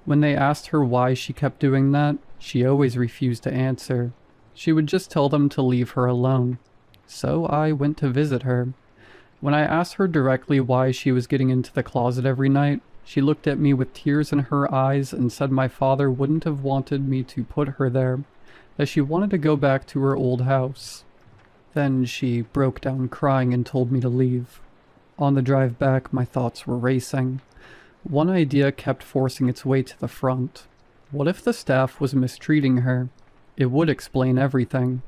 When they asked her why she kept doing that, she always refused to answer. She would just tell them to leave her alone. So I went to visit her. When I asked her directly why she was getting into the closet every night, she looked at me with tears in her eyes and said my father wouldn't have wanted me to put her there, that she wanted to go back to her old house. Then she broke down crying and told me to leave. On the drive back, my thoughts were racing. One idea kept forcing its way to the front. What if the staff was mistreating her? It would explain everything.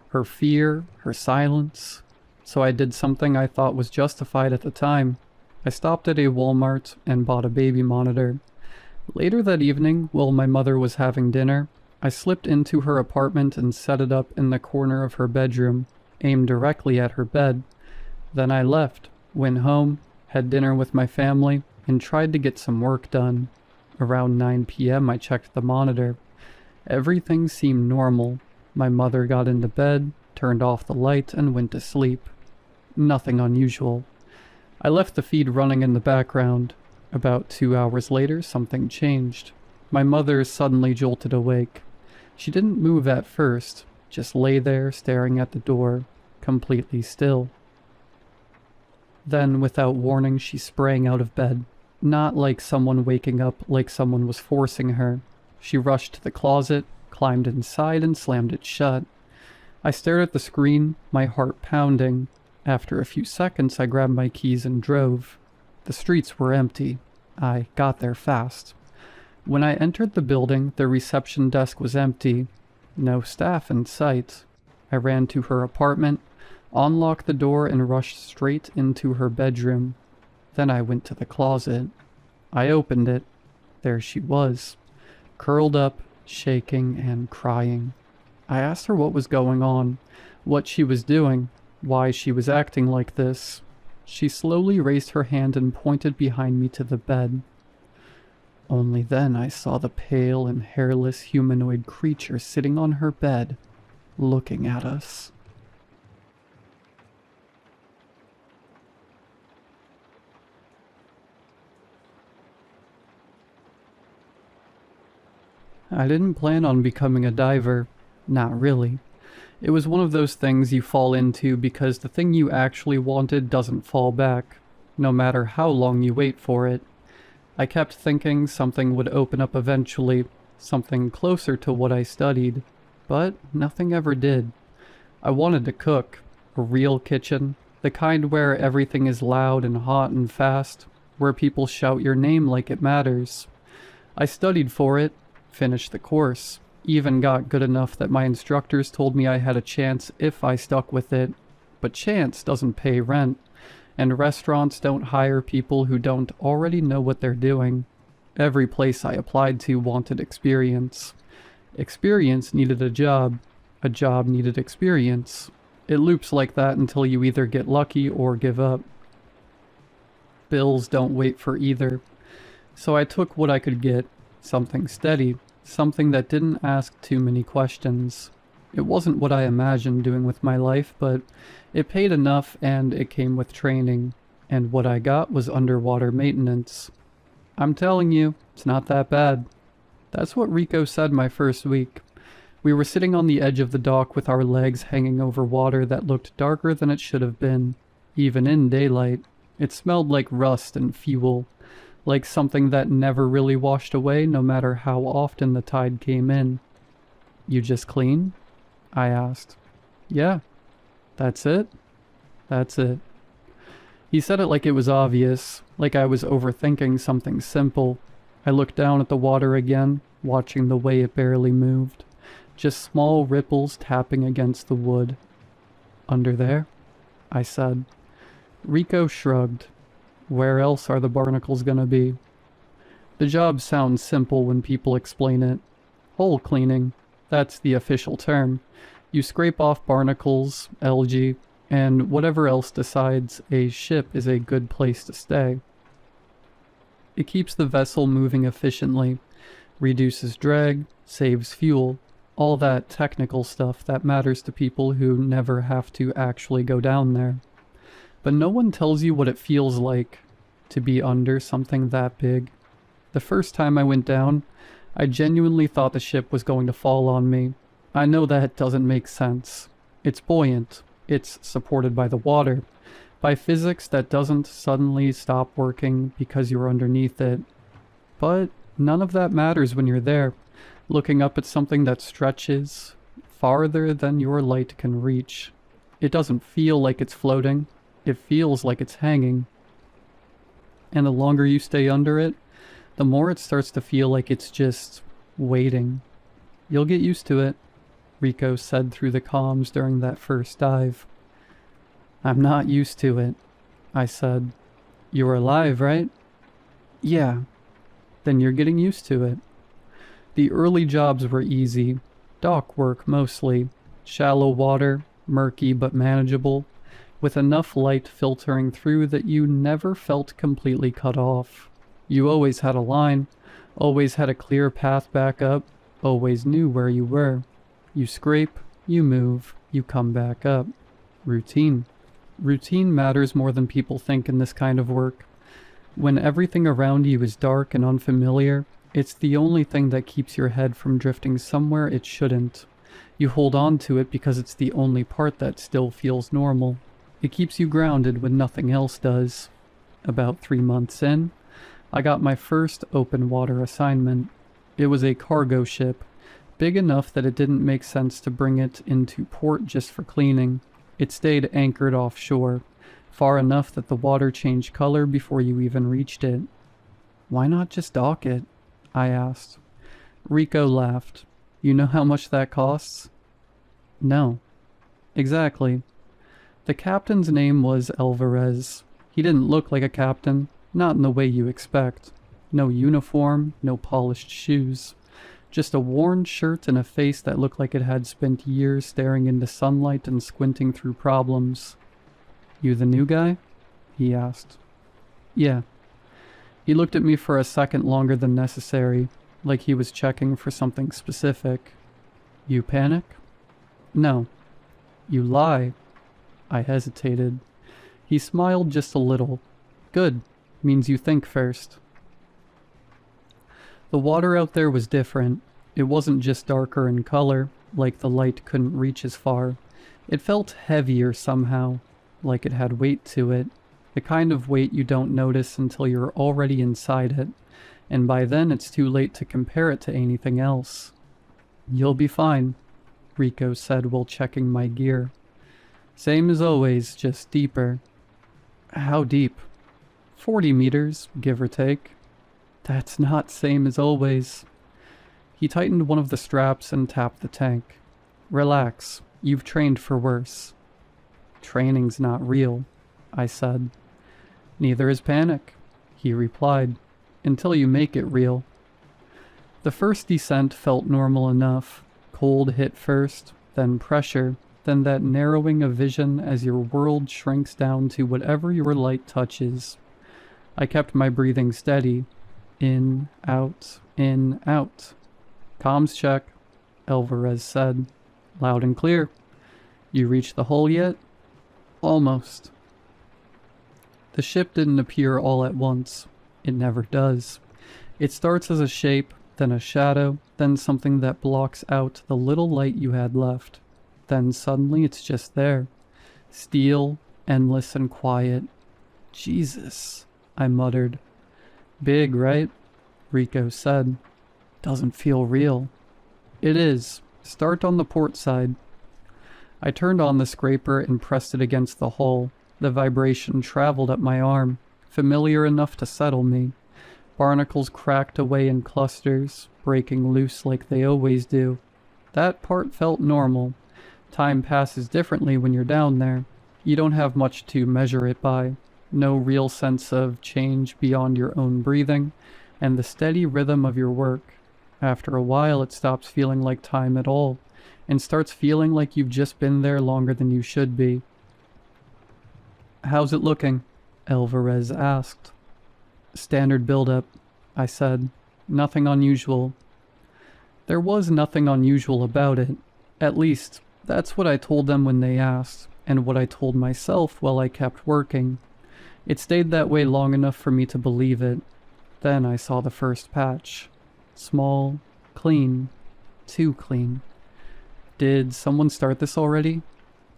Her fear, her silence. So I did something I thought was justified at the time. I stopped at a Walmart and bought a baby monitor. Later that evening, while my mother was having dinner, I slipped into her apartment and set it up in the corner of her bedroom, aimed directly at her bed. Then I left, went home, had dinner with my family, and tried to get some work done. Around 9 p.m. I checked the monitor. Everything seemed normal. My mother got into bed, turned off the light, and went to sleep. Nothing unusual. I left the feed running in the background. About 2 hours later, something changed. My mother suddenly jolted awake. She didn't move at first, just lay there staring at the door, completely still. Then, without warning, she sprang out of bed. Not like someone waking up, like someone was forcing her. She rushed to the closet, climbed inside, and slammed it shut. I stared at the screen, my heart pounding. After a few seconds, I grabbed my keys and drove. The streets were empty. I got there fast. When I entered the building, the reception desk was empty. No staff in sight. I ran to her apartment, unlocked the door, and rushed straight into her bedroom. Then I went to the closet. I opened it. There she was, curled up, shaking and crying. I asked her what was going on, what she was doing, why she was acting like this. She slowly raised her hand and pointed behind me to the bed. Only then I saw the pale and hairless humanoid creature sitting on her bed, looking at us. I didn't plan on becoming a diver. Not really. It was one of those things you fall into because the thing you actually wanted doesn't fall back, no matter how long you wait for it. I kept thinking something would open up eventually, something closer to what I studied, but nothing ever did. I wanted to cook, a real kitchen, the kind where everything is loud and hot and fast, where people shout your name like it matters. I studied for it, finished the course, even got good enough that my instructors told me I had a chance if I stuck with it, but chance doesn't pay rent. And restaurants don't hire people who don't already know what they're doing. Every place I applied to wanted experience. Experience needed a job needed experience. It loops like that until you either get lucky or give up. Bills don't wait for either. So I took what I could get, something steady, something that didn't ask too many questions. It wasn't what I imagined doing with my life, but it paid enough and it came with training, and what I got was underwater maintenance. I'm telling you, it's not that bad. That's what Rico said my first week. We were sitting on the edge of the dock with our legs hanging over water that looked darker than it should have been, even in daylight. It smelled like rust and fuel, like something that never really washed away no matter how often the tide came in. "You just clean?" I asked. "Yeah. That's it?" "That's it." He said it like it was obvious, like I was overthinking something simple. I looked down at the water again, watching the way it barely moved. Just small ripples tapping against the wood. "Under there?" I said. Rico shrugged. "Where else are the barnacles gonna be?" The job sounds simple when people explain it. Hull cleaning. That's the official term. You scrape off barnacles, algae, and whatever else decides a ship is a good place to stay. It keeps the vessel moving efficiently, reduces drag, saves fuel, all that technical stuff that matters to people who never have to actually go down there. But no one tells you what it feels like to be under something that big. The first time I went down, I genuinely thought the ship was going to fall on me. I know that doesn't make sense. It's buoyant. It's supported by the water, by physics that doesn't suddenly stop working because you're underneath it. But none of that matters when you're there, looking up at something that stretches farther than your light can reach. It doesn't feel like it's floating. It feels like it's hanging. And the longer you stay under it, the more it starts to feel like it's just waiting. "You'll get used to it," Rico said through the comms during that first dive. "I'm not used to it," I said. "You're alive, right?" "Yeah." "Then you're getting used to it." The early jobs were easy. Dock work mostly. Shallow water, murky but manageable, with enough light filtering through that you never felt completely cut off. You always had a line, always had a clear path back up, always knew where you were. You scrape, you move, you come back up. Routine. Routine matters more than people think in this kind of work. When everything around you is dark and unfamiliar, it's the only thing that keeps your head from drifting somewhere it shouldn't. You hold on to it because it's the only part that still feels normal. It keeps you grounded when nothing else does. About 3 months in, I got my first open water assignment. It was a cargo ship, big enough that it didn't make sense to bring it into port just for cleaning. It stayed anchored offshore, far enough that the water changed color before you even reached it. "Why not just dock it?" I asked. Rico laughed. You know how much that costs? No. Exactly. The captain's name was Alvarez. He didn't look like a captain, not in the way you expect. No uniform, no polished shoes. Just a worn shirt and a face that looked like it had spent years staring into sunlight and squinting through problems. You the new guy? He asked. Yeah. He looked at me for a second longer than necessary, like he was checking for something specific. You panic? No. You lie. I hesitated. He smiled just a little. Good. Means you think first. The water out there was different. It wasn't just darker in color, like the light couldn't reach as far. It felt heavier somehow, like it had weight to it. The kind of weight you don't notice until you're already inside it, and by then it's too late to compare it to anything else. You'll be fine, Rico said while checking my gear. Same as always, just deeper. How deep? 40 meters, give or take. That's not same as always. He tightened one of the straps and tapped the tank. Relax, you've trained for worse. Training's not real, I said. Neither is panic, he replied, until you make it real. The first descent felt normal enough. Cold hit first, then pressure, then that narrowing of vision as your world shrinks down to whatever your light touches. I kept my breathing steady. In, out, in, out. Comms check, Alvarez said. Loud and clear. You reached the hull yet? Almost. The ship didn't appear all at once. It never does. It starts as a shape, then a shadow, then something that blocks out the little light you had left. Then suddenly it's just there. Steel, endless and quiet. Jesus, I muttered. Big, right? Rico said. Doesn't feel real. It is. Start on the port side. I turned on the scraper and pressed it against the hull. The vibration traveled up my arm, familiar enough to settle me. Barnacles cracked away in clusters, breaking loose like they always do. That part felt normal. Time passes differently when you're down there. You don't have much to measure it by. No real sense of change beyond your own breathing, and the steady rhythm of your work. After a while it stops feeling like time at all, and starts feeling like you've just been there longer than you should be. How's it looking? Alvarez asked. Standard build-up, I said. Nothing unusual. There was nothing unusual about it. At least, that's what I told them when they asked, and what I told myself while I kept working. It stayed that way long enough for me to believe it. Then I saw the first patch. Small, clean, too clean. Did someone start this already?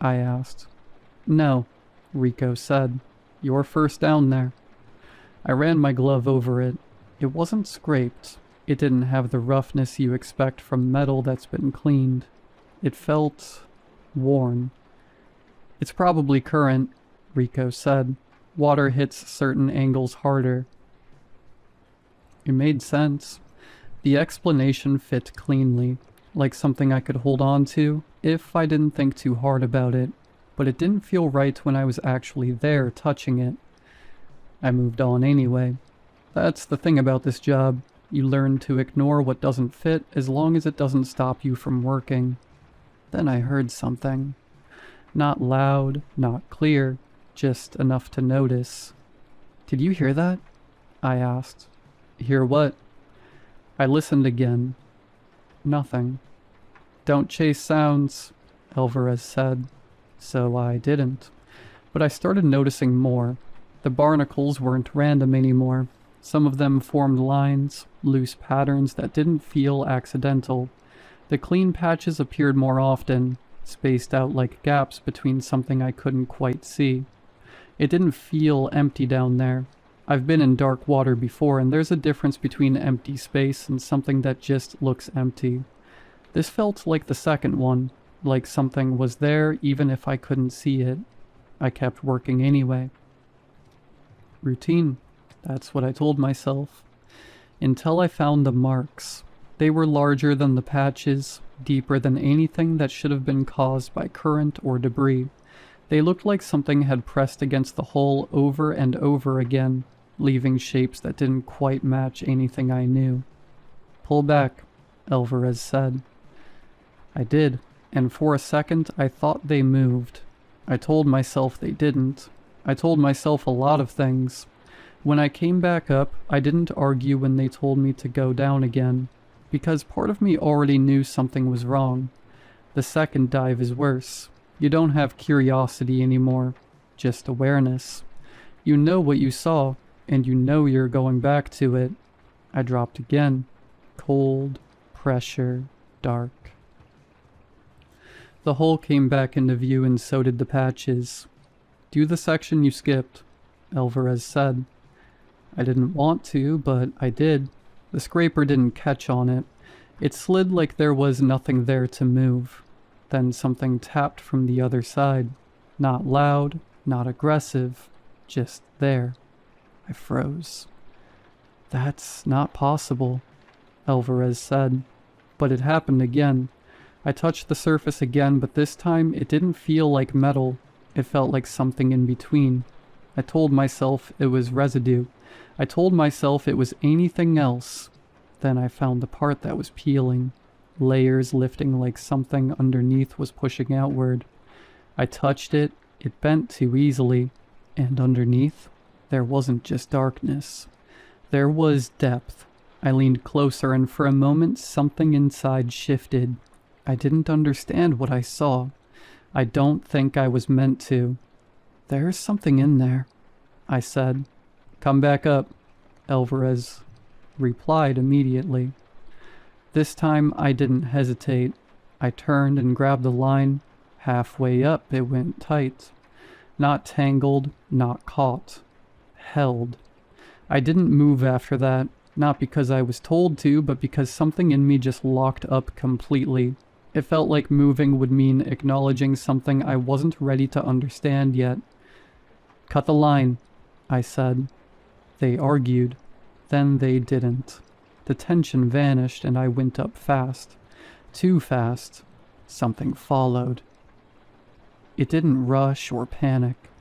I asked. No, Rico said. You're first down there. I ran my glove over it. It wasn't scraped. It didn't have the roughness you expect from metal that's been cleaned. It felt worn. It's probably current, Rico said. Water hits certain angles harder. It made sense. The explanation fit cleanly, like something I could hold on to if I didn't think too hard about it, but it didn't feel right when I was actually there touching it. I moved on anyway. That's the thing about this job. You learn to ignore what doesn't fit as long as it doesn't stop you from working. Then I heard something. Not loud, not clear, just enough to notice. Did you hear that? I asked. Hear what? I listened again. Nothing. Don't chase sounds, Alvarez said. So I didn't. But I started noticing more. The barnacles weren't random anymore. Some of them formed lines, loose patterns that didn't feel accidental. The clean patches appeared more often, spaced out like gaps between something I couldn't quite see. It didn't feel empty down there. I've been in dark water before, and there's a difference between empty space and something that just looks empty. This felt like the second one, like something was there even if I couldn't see it. I kept working anyway. Routine. That's what I told myself. until I found the marks. They were larger than the patches, deeper than anything that should have been caused by current or debris. They looked like something had pressed against the hole over and over again, leaving shapes that didn't quite match anything I knew. "Pull back," Alvarez said. I did, and for a second I thought they moved. I told myself they didn't. I told myself a lot of things. When I came back up, I didn't argue when they told me to go down again, because part of me already knew something was wrong. The second dive is worse. You don't have curiosity anymore, just awareness. You know what you saw, and you know you're going back to it. I dropped again. Cold, pressure, dark. The hole came back into view and so did the patches. "Do the section you skipped," Alvarez said. I didn't want to, but I did. The scraper didn't catch on it. It slid like there was nothing there to move. Then something tapped from the other side. Not loud, not aggressive, just there. I froze. "That's not possible," Alvarez said. But it happened again. I touched the surface again, but this time it didn't feel like metal. It felt like something in between. I told myself it was residue. I told myself it was anything else. Then I found the part that was peeling. Layers lifting like something underneath was pushing outward. I touched it. It bent too easily. And underneath, there wasn't just darkness. There was depth. I leaned closer and for a moment something inside shifted. I didn't understand what I saw. I don't think I was meant to. "There's something in there," I said. "Come back up," Alvarez replied immediately. This time I didn't hesitate. I turned and grabbed the line. Halfway up it went tight. Not tangled, not caught. Held. I didn't move after that, not because I was told to, but because something in me just locked up completely. It felt like moving would mean acknowledging something I wasn't ready to understand yet. "Cut the line," I said. They argued. Then they didn't. The tension vanished and I went up fast. Too fast. Something followed. It didn't rush or panic.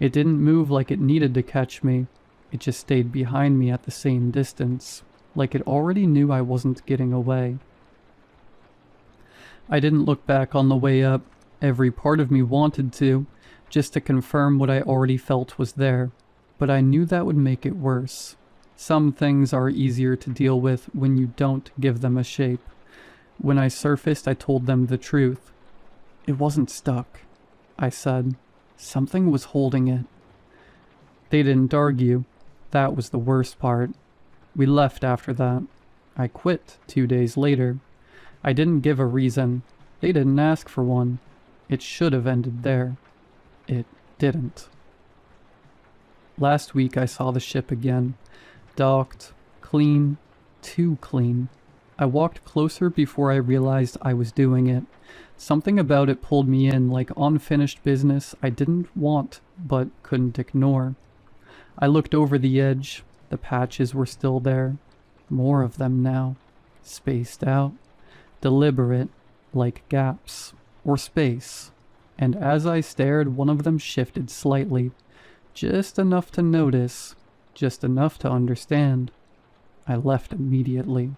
It didn't move like it needed to catch me. It just stayed behind me at the same distance, like it already knew I wasn't getting away. I didn't look back on the way up. Every part of me wanted to, just to confirm what I already felt was there. But I knew that would make it worse. Some things are easier to deal with when you don't give them a shape. When I surfaced, I told them the truth. "It wasn't stuck," I said. "Something was holding it." They didn't argue. That was the worst part. We left after that. I quit 2 days later. I didn't give a reason. They didn't ask for one. It should have ended there. It didn't. Last week I saw the ship again. Docked. Clean. Too clean. I walked closer before I realized I was doing it. Something about it pulled me in like unfinished business I didn't want but couldn't ignore. I looked over the edge. The patches were still there. More of them now. Spaced out. Deliberate, like gaps, or space. And as I stared, one of them shifted slightly. Just enough to notice. Just enough to understand. I left immediately.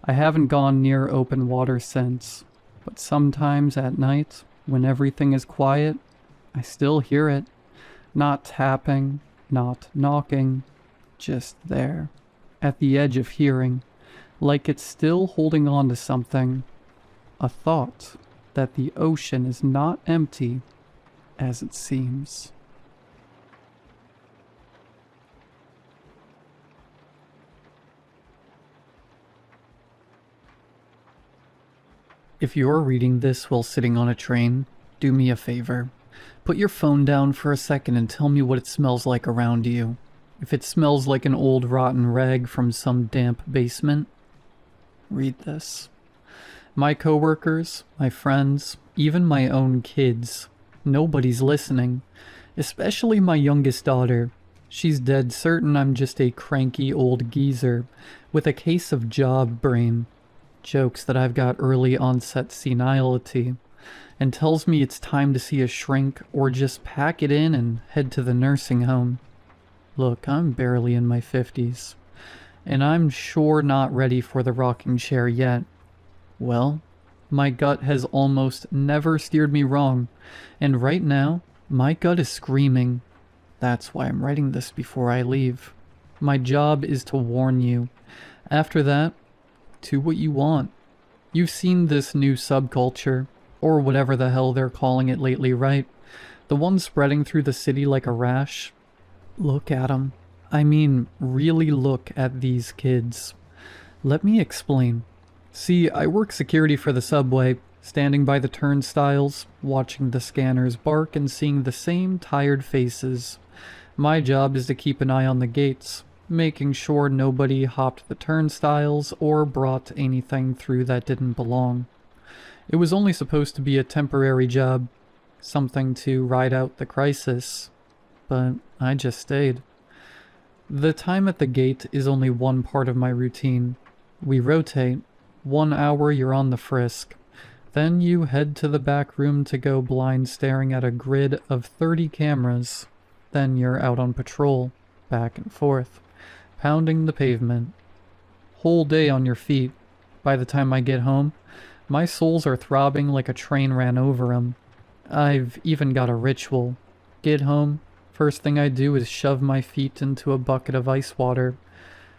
I haven't gone near open water since. But sometimes at night, when everything is quiet, I still hear it. Not tapping, not knocking. Just there. At the edge of hearing. Like it's still holding on to something. A thought that the ocean is not empty as it seems. If you're reading this while sitting on a train, do me a favor. Put your phone down for a second and tell me what it smells like around you. If it smells like an old rotten rag from some damp basement, read this. My coworkers, my friends, even my own kids. Nobody's listening. Especially my youngest daughter. She's dead certain I'm just a cranky old geezer with a case of job brain, jokes that I've got early onset senility, and tells me it's time to see a shrink or just pack it in and head to the nursing home. Look, I'm barely in my 50s, and I'm sure not ready for the rocking chair yet. Well, my gut has almost never steered me wrong, and right now, my gut is screaming. That's why I'm writing this before I leave. My job is to warn you. After that, do what you want. You've seen this new subculture, or whatever the hell they're calling it lately, right? The one spreading through the city like a rash. Look at 'em. I mean, really look at these kids. Let me explain. See, I work security for the subway, standing by the turnstiles, watching the scanners bark and seeing the same tired faces. My job is to keep an eye on the gates, making sure nobody hopped the turnstiles or brought anything through that didn't belong. It was only supposed to be a temporary job, something to ride out the crisis, but I just stayed. The time at the gate is only one part of my routine. We rotate. 1 hour you're on the frisk. Then you head to the back room to go blind staring at a grid of 30 cameras. Then you're out on patrol, back and forth, pounding the pavement. Whole day on your feet. By the time I get home, my soles are throbbing like a train ran over 'em. I've even got a ritual. Get home, first thing I do is shove my feet into a bucket of ice water.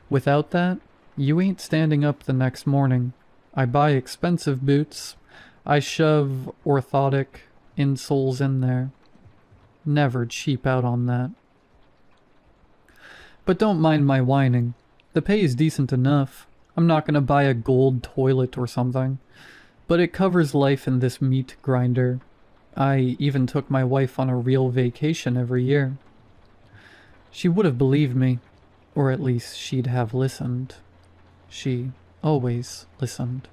Without that, you ain't standing up the next morning. I buy expensive boots. I shove orthotic insoles in there. Never cheap out on that. But don't mind my whining. The pay is decent enough. I'm not gonna buy a gold toilet or something. But it covers life in this meat grinder. I even took my wife on a real vacation every year. She would have believed me. Or at least she'd have listened. She always listened.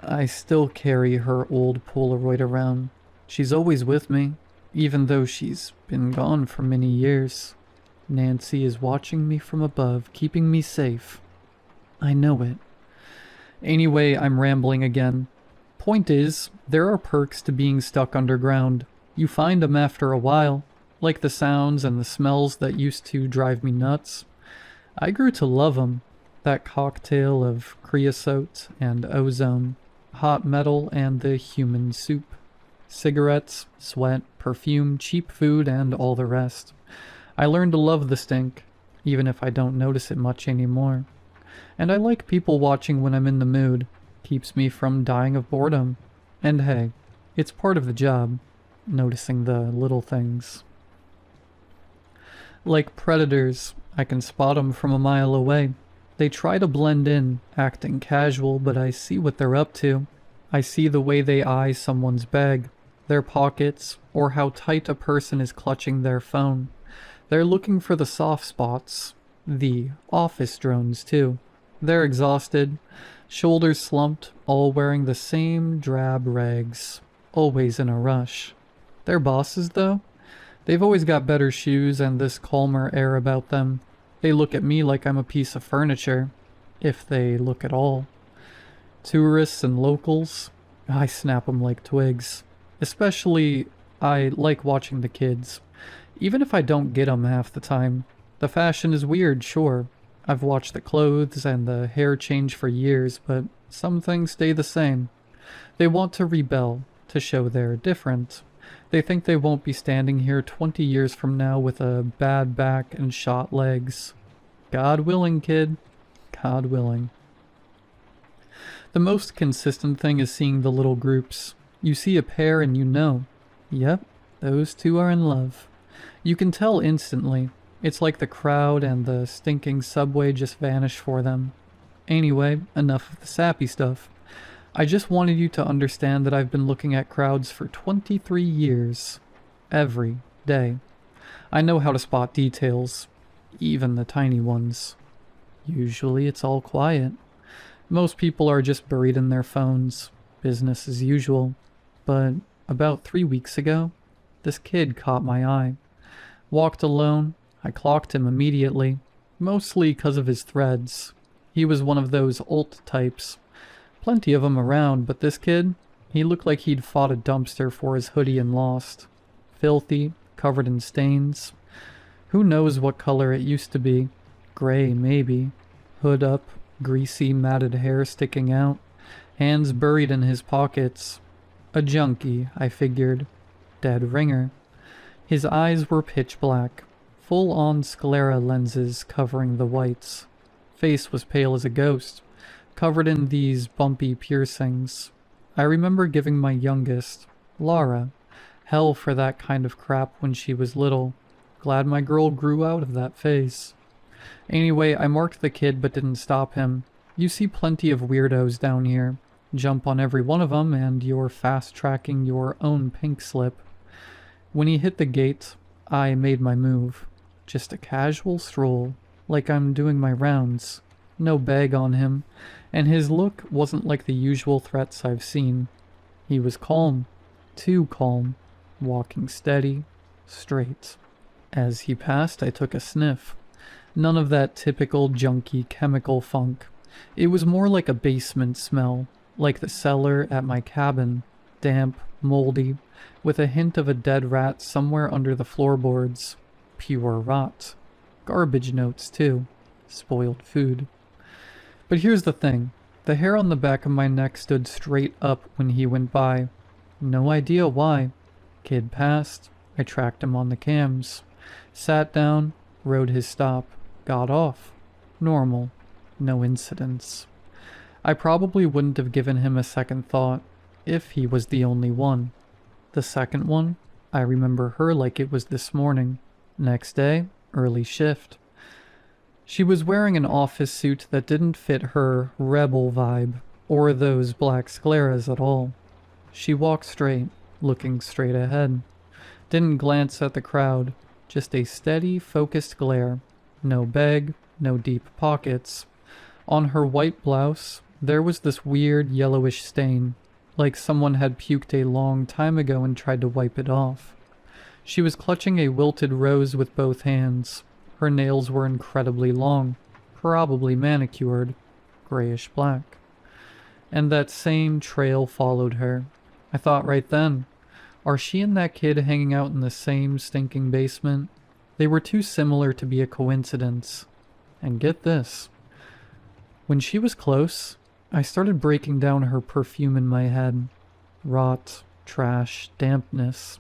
I still carry her old Polaroid around. She's always with me, even though she's been gone for many years. Nancy is watching me from above, keeping me safe. I know it. Anyway, I'm rambling again. Point is, there are perks to being stuck underground. You find them after a while, like the sounds and the smells that used to drive me nuts. I grew to love them. That cocktail of creosote and ozone, hot metal and the human soup. Cigarettes, sweat, perfume, cheap food, and all the rest. I learned to love the stink, even if I don't notice it much anymore. And I like people watching when I'm in the mood. Keeps me from dying of boredom. And hey, it's part of the job, noticing the little things. Like predators, I can spot them from a mile away. They try to blend in, acting casual, but I see what they're up to. I see the way they eye someone's bag, their pockets, or how tight a person is clutching their phone. They're looking for the soft spots. The office drones, too. They're exhausted, shoulders slumped, all wearing the same drab rags, always in a rush. Their bosses, though? They've always got better shoes and this calmer air about them. They look at me like I'm a piece of furniture, if they look at all. Tourists and locals, I snap them like twigs. Especially, I like watching the kids. Even if I don't get them half the time. The fashion is weird, sure. I've watched the clothes and the hair change for years, but some things stay the same. They want to rebel, to show they're different. They think they won't be standing here 20 years from now with a bad back and shot legs. God willing, kid. God willing. The most consistent thing is seeing the little groups. You see a pair and you know. Yep, those two are in love. You can tell instantly. It's like the crowd and the stinking subway just vanish for them. Anyway, enough of the sappy stuff. I just wanted you to understand that I've been looking at crowds for 23 years. Every day. I know how to spot details, even the tiny ones. Usually it's all quiet. Most people are just buried in their phones, business as usual. But about 3 weeks ago, this kid caught my eye. Walked alone, I clocked him immediately, mostly because of his threads. He was one of those alt types. Plenty of 'em around, but this kid, he looked like he'd fought a dumpster for his hoodie and lost. Filthy, covered in stains. Who knows what color it used to be? Gray, maybe. Hood up, greasy, matted hair sticking out, hands buried in his pockets. A junkie, I figured. Dead ringer. His eyes were pitch black, full-on sclera lenses covering the whites. Face was pale as a ghost, covered in these bumpy piercings. I remember giving my youngest, Laura, hell for that kind of crap when she was little. Glad my girl grew out of that phase. Anyway, I marked the kid but didn't stop him. You see plenty of weirdos down here. Jump on every one of them and you're fast-tracking your own pink slip. When he hit the gate, I made my move. Just a casual stroll, like I'm doing my rounds. No bag on him, and his look wasn't like the usual threats I've seen. He was calm, too calm, walking steady, straight. As he passed, I took a sniff. None of that typical junky chemical funk. It was more like a basement smell, like the cellar at my cabin, damp, moldy, with a hint of a dead rat somewhere under the floorboards. Pure rot. Garbage notes, too. Spoiled food. But here's the thing. The hair on the back of my neck stood straight up when he went by. No idea why. Kid passed. I tracked him on the cams. Sat down, rode his stop, got off. Normal. No incidents. I probably wouldn't have given him a second thought if he was the only one. The second one, I remember her like it was this morning. Next day, early shift. She was wearing an office suit that didn't fit her rebel vibe, or those black scleras at all. She walked straight, looking straight ahead. Didn't glance at the crowd, just a steady, focused glare. No bag, no deep pockets. On her white blouse, there was this weird yellowish stain, like someone had puked a long time ago and tried to wipe it off. She was clutching a wilted rose with both hands. Her nails were incredibly long, probably manicured, grayish black. And that same trail followed her. I thought right then, are she and that kid hanging out in the same stinking basement? They were too similar to be a coincidence. And get this. When she was close, I started breaking down her perfume in my head. Rot, trash, dampness.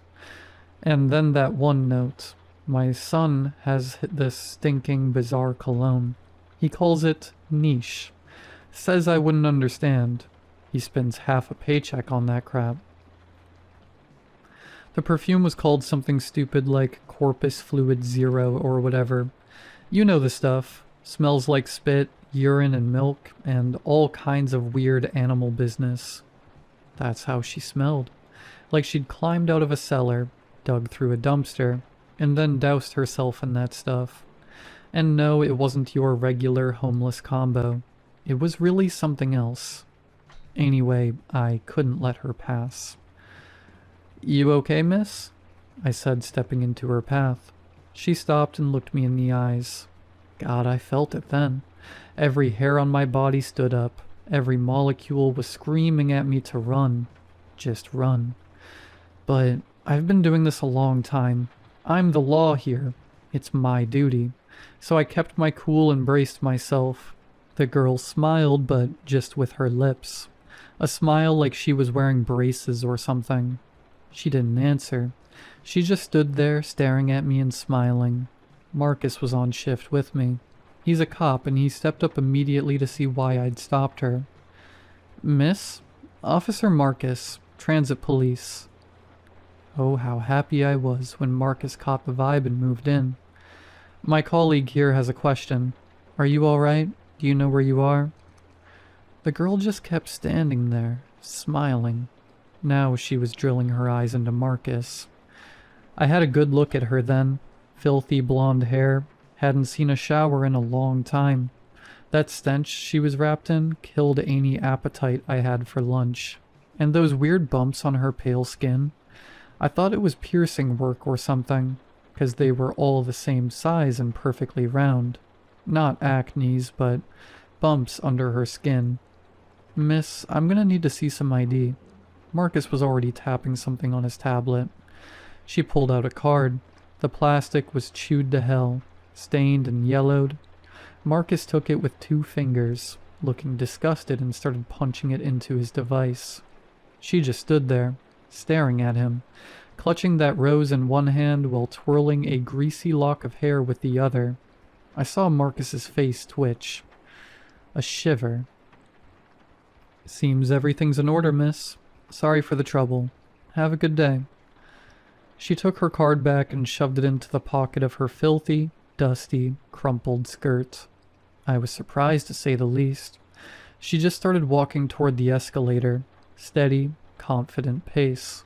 And then that one note. My son has this stinking bizarre cologne. He calls it niche. Says I wouldn't understand. He spends half a paycheck on that crap. The perfume was called something stupid like Corpus Fluid Zero or whatever. You know the stuff. Smells like spit, urine and milk, and all kinds of weird animal business. That's how she smelled. Like she'd climbed out of a cellar, dug through a dumpster, and then doused herself in that stuff. And no, it wasn't your regular homeless combo. It was really something else. Anyway, I couldn't let her pass. "You okay, miss?" I said, stepping into her path. She stopped and looked me in the eyes. God, I felt it then. Every hair on my body stood up. Every molecule was screaming at me to run. Just run. But I've been doing this a long time. I'm the law here. It's my duty. So I kept my cool and braced myself. The girl smiled, but just with her lips. A smile like she was wearing braces or something. She didn't answer. She just stood there staring at me and smiling. Marcus was on shift with me. He's a cop and he stepped up immediately to see why I'd stopped her. "Miss? Officer Marcus, Transit Police." Oh, how happy I was when Marcus caught the vibe and moved in. "My colleague here has a question. Are you alright? Do you know where you are?" The girl just kept standing there, smiling. Now she was drilling her eyes into Marcus. I had a good look at her then. Filthy blonde hair. Hadn't seen a shower in a long time. That stench she was wrapped in killed any appetite I had for lunch. And those weird bumps on her pale skin. I thought it was piercing work or something. because they were all the same size and perfectly round. Not acnes, but bumps under her skin. "Miss, I'm gonna need to see some ID." Marcus was already tapping something on his tablet. She pulled out a card. The plastic was chewed to hell, stained and yellowed. Marcus took it with 2 fingers, looking disgusted, and started punching it into his device. She just stood there, staring at him, clutching that rose in one hand while twirling a greasy lock of hair with the other. I saw Marcus's face twitch. A shiver. "Seems everything's in order, miss. Sorry for the trouble. Have a good day." She took her card back and shoved it into the pocket of her filthy, dusty, crumpled skirt. I was surprised, to say the least. She just started walking toward the escalator, steady, confident pace.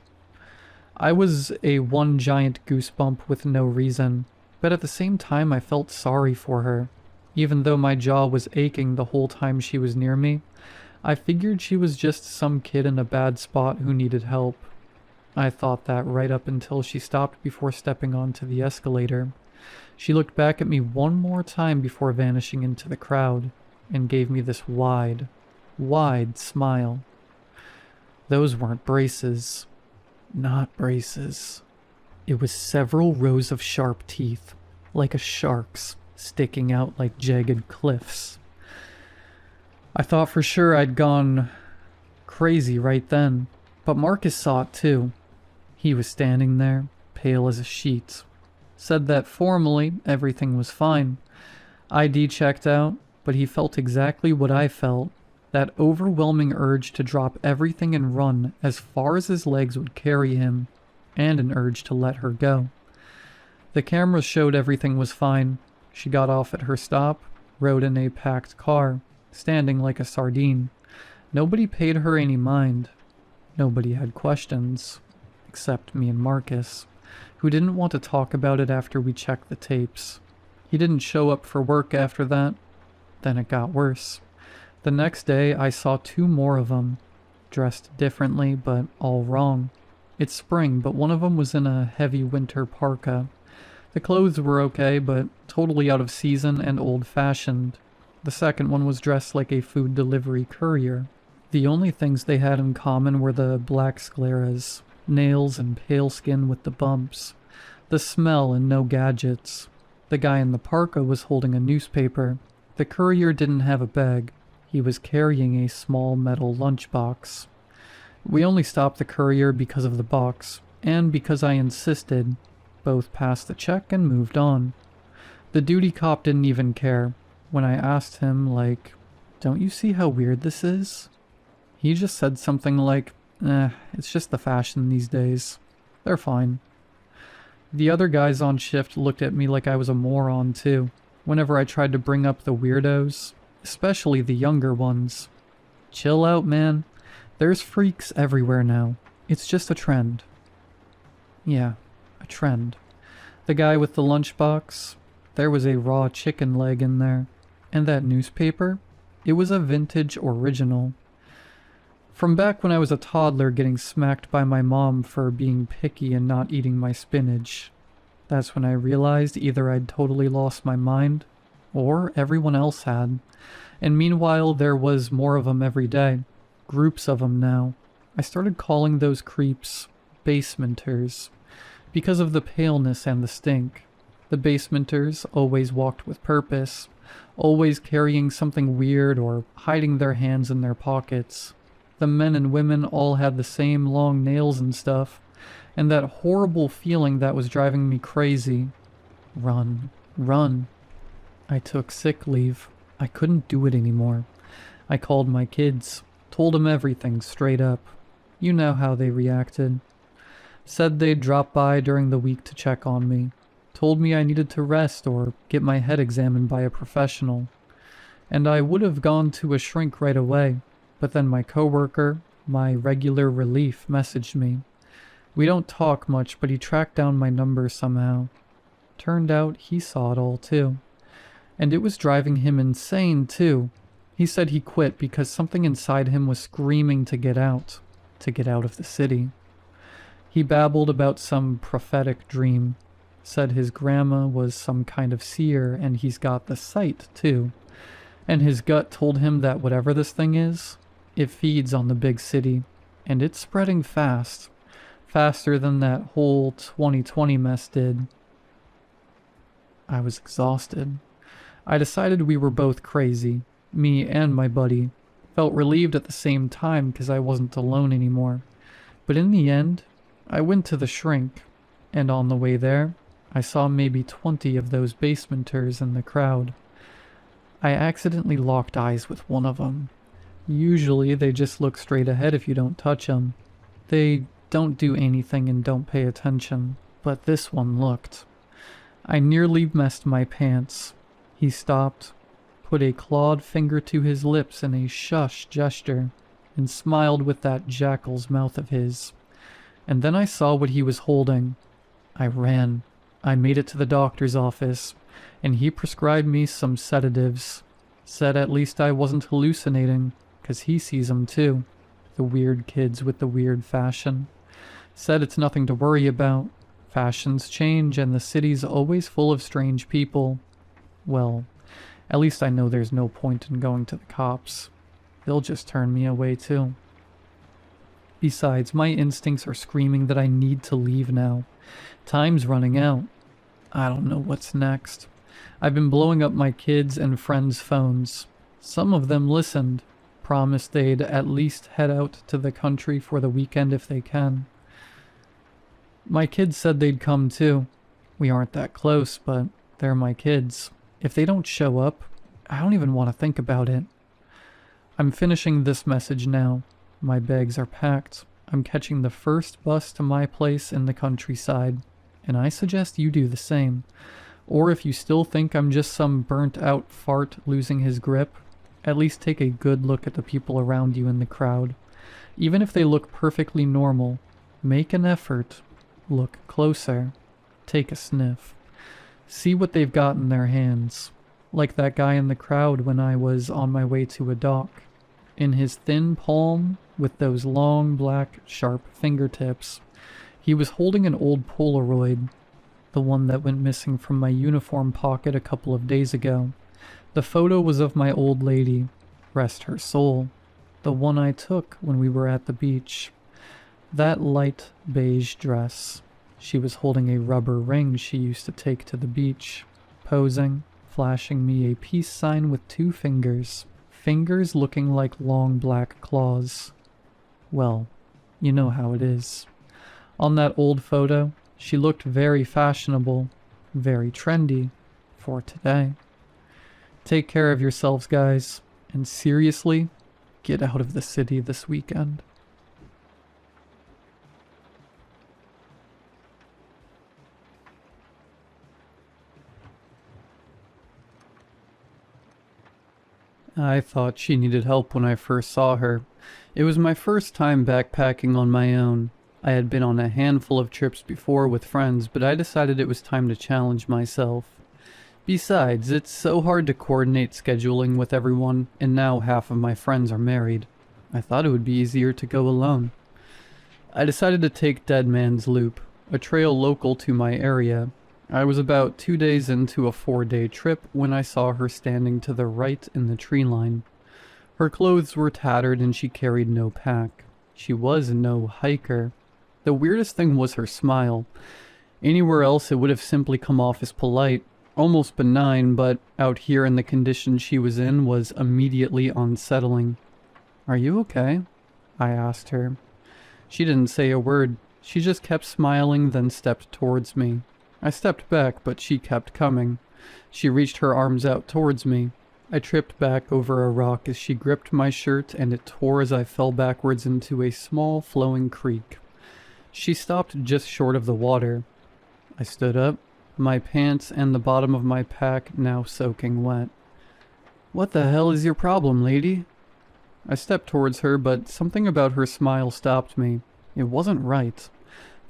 I was a one giant goosebump with no reason, but at the same time I felt sorry for her. Even though my jaw was aching the whole time she was near me, I figured she was just some kid in a bad spot who needed help. I thought that right up until she stopped before stepping onto the escalator. She looked back at me one more time before vanishing into the crowd, and gave me this wide, wide smile. Those weren't braces. Not braces. It was several rows of sharp teeth, like a shark's, sticking out like jagged cliffs. I thought for sure I'd gone crazy right then, but Marcus saw it too. He was standing there, pale as a sheet. Said that formally everything was fine. ID checked out, but he felt exactly what I felt. That overwhelming urge to drop everything and run as far as his legs would carry him, and an urge to let her go. The cameras showed everything was fine. She got off at her stop, rode in a packed car, standing like a sardine. Nobody paid her any mind. Nobody had questions, except me and Marcus, who didn't want to talk about it after we checked the tapes. He didn't show up for work after that. Then it got worse. The next day I saw 2 more of them, dressed differently but all wrong. It's spring, but one of them was in a heavy winter parka. The clothes were okay, but totally out of season and old-fashioned. The second one was dressed like a food delivery courier. The only things they had in common were the black scleras, nails and pale skin with the bumps, the smell and no gadgets. The guy in the parka was holding a newspaper. The courier didn't have a bag. He was carrying a small metal lunchbox. We only stopped the courier because of the box, and because I insisted. Both passed the check and moved on. The duty cop didn't even care. When I asked him, like, "Don't you see how weird this is?" He just said something like, it's just the fashion these days. They're fine." The other guys on shift looked at me like I was a moron too, whenever I tried to bring up the weirdos, especially the younger ones. Chill out, man. There's freaks everywhere now. It's just a trend. Yeah, a trend. The guy with the lunchbox, there was a raw chicken leg in there. And that newspaper, it was a vintage original. From back when I was a toddler getting smacked by my mom for being picky and not eating my spinach. That's when I realized either I'd totally lost my mind, or everyone else had. And meanwhile, there was more of them every day. Groups of them now. I started calling those creeps basementers, because of the paleness and the stink. The basementers always walked with purpose, always carrying something weird or hiding their hands in their pockets. The men and women all had the same long nails and stuff, and that horrible feeling that was driving me crazy. Run, run. I took sick leave. I couldn't do it anymore. I called my kids, told them everything straight up. You know how they reacted. Said they'd drop by during the week to check on me. Told me I needed to rest or get my head examined by a professional. And I would have gone to a shrink right away, but then my coworker, my regular relief, messaged me. We don't talk much, but he tracked down my number somehow. Turned out he saw it all too. And it was driving him insane too. He said he quit because something inside him was screaming to get out of the city. He babbled about some prophetic dream. Said his grandma was some kind of seer and he's got the sight too. And his gut told him that whatever this thing is, it feeds on the big city. And it's spreading fast. Faster than that whole 2020 mess did. I was exhausted. I decided we were both crazy, me and my buddy. Felt relieved at the same time because I wasn't alone anymore. But in the end, I went to the shrink, and on the way there, I saw maybe 20 of those basementers in the crowd. I accidentally locked eyes with one of them. Usually they just look straight ahead if you don't touch them. They don't do anything and don't pay attention, but this one looked. I nearly messed my pants. He stopped, put a clawed finger to his lips in a shush gesture, and smiled with that jackal's mouth of his. And then I saw what he was holding. I ran. I made it to the doctor's office, and he prescribed me some sedatives. Said at least I wasn't hallucinating, 'cause he sees 'em too. The weird kids with the weird fashion. Said it's nothing to worry about. Fashions change and the city's always full of strange people. Well, at least I know there's no point in going to the cops. They'll just turn me away too. Besides, my instincts are screaming that I need to leave now. Time's running out. I don't know what's next. I've been blowing up my kids' and friends' phones. Some of them listened, promised they'd at least head out to the country for the weekend if they can. My kids said they'd come too. We aren't that close, but they're my kids. If they don't show up, I don't even want to think about it. I'm finishing this message now. My bags are packed. I'm catching the first bus to my place in the countryside, and I suggest you do the same. Or if you still think I'm just some burnt-out fart losing his grip, at least take a good look at the people around you in the crowd. Even if they look perfectly normal, make an effort. Look closer. Take a sniff. See what they've got in their hands. Like that guy in the crowd when I was on my way to a dock. In his thin palm, with those long, black, sharp fingertips, he was holding an old Polaroid. The one that went missing from my uniform pocket a couple of days ago. The photo was of my old lady, rest her soul. The one I took when we were at the beach. That light beige dress. She was holding a rubber ring she used to take to the beach, posing, flashing me a peace sign with 2 fingers. Fingers looking like long black claws. Well, you know how it is. On that old photo, she looked very fashionable, very trendy for today. Take care of yourselves, guys, and seriously, get out of the city this weekend. I thought she needed help when I first saw her. It was my first time backpacking on my own. I had been on a handful of trips before with friends, but I decided it was time to challenge myself. Besides, it's so hard to coordinate scheduling with everyone, and now half of my friends are married. I thought it would be easier to go alone. I decided to take Dead Man's Loop, a trail local to my area. I was about 2 days into a 4-day trip when I saw her standing to the right in the tree line. Her clothes were tattered and she carried no pack. She was no hiker. The weirdest thing was her smile. Anywhere else it would have simply come off as polite, almost benign, but out here in the condition she was in was immediately unsettling. "Are you okay?" I asked her. She didn't say a word. She just kept smiling, then stepped towards me. I stepped back, but she kept coming. She reached her arms out towards me. I tripped back over a rock as she gripped my shirt, and it tore as I fell backwards into a small, flowing creek. She stopped just short of the water. I stood up, my pants and the bottom of my pack now soaking wet. "What the hell is your problem, lady?" I stepped towards her, but something about her smile stopped me. It wasn't right.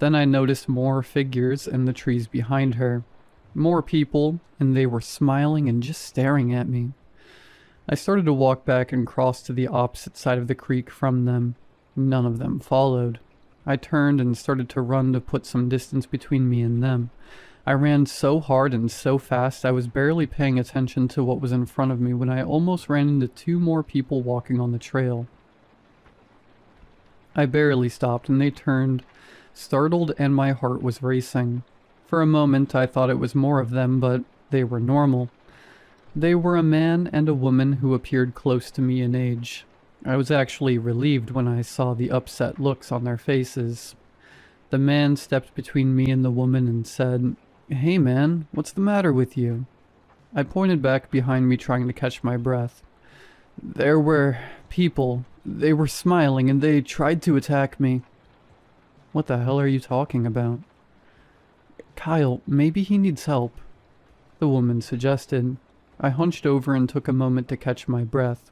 Then I noticed more figures in the trees behind her. More people, and they were smiling and just staring at me. I started to walk back and cross to the opposite side of the creek from them. None of them followed. I turned and started to run to put some distance between me and them. I ran so hard and so fast I was barely paying attention to what was in front of me when I almost ran into two more people walking on the trail. I barely stopped and they turned, startled, and my heart was racing. For a moment I thought it was more of them, but they were normal. They were a man and a woman who appeared close to me in age. I was actually relieved when I saw the upset looks on their faces. The man stepped between me and the woman and said, "Hey man, what's the matter with you?" I pointed back behind me trying to catch my breath. "There were people. They were smiling and they tried to attack me." "What the hell are you talking about?" "Kyle, maybe he needs help," the woman suggested. I hunched over and took a moment to catch my breath.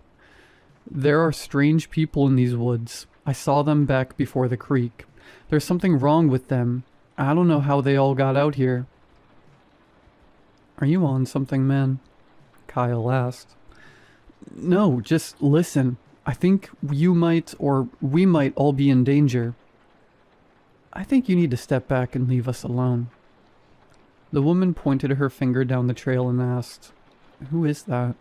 "There are strange people in these woods. I saw them back before the creek. There's something wrong with them. I don't know how they all got out here." "Are you on something, man?" Kyle asked. "No, just listen. I think you might, or we might all be in danger." "I think you need to step back and leave us alone." The woman pointed her finger down the trail and asked, "Who is that?"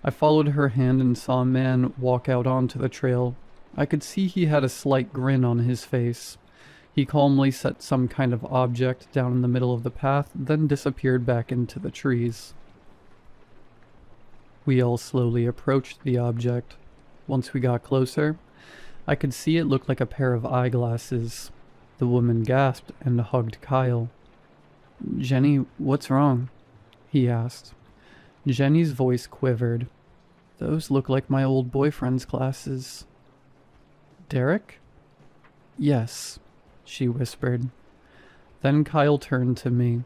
I followed her hand and saw a man walk out onto the trail. I could see he had a slight grin on his face. He calmly set some kind of object down in the middle of the path, then disappeared back into the trees. We all slowly approached the object. Once we got closer, I could see it looked like a pair of eyeglasses. The woman gasped and hugged Kyle. "Jenny, what's wrong?" he asked. Jenny's voice quivered. "Those look like my old boyfriend's glasses." "Derek?" "Yes," she whispered. Then Kyle turned to me.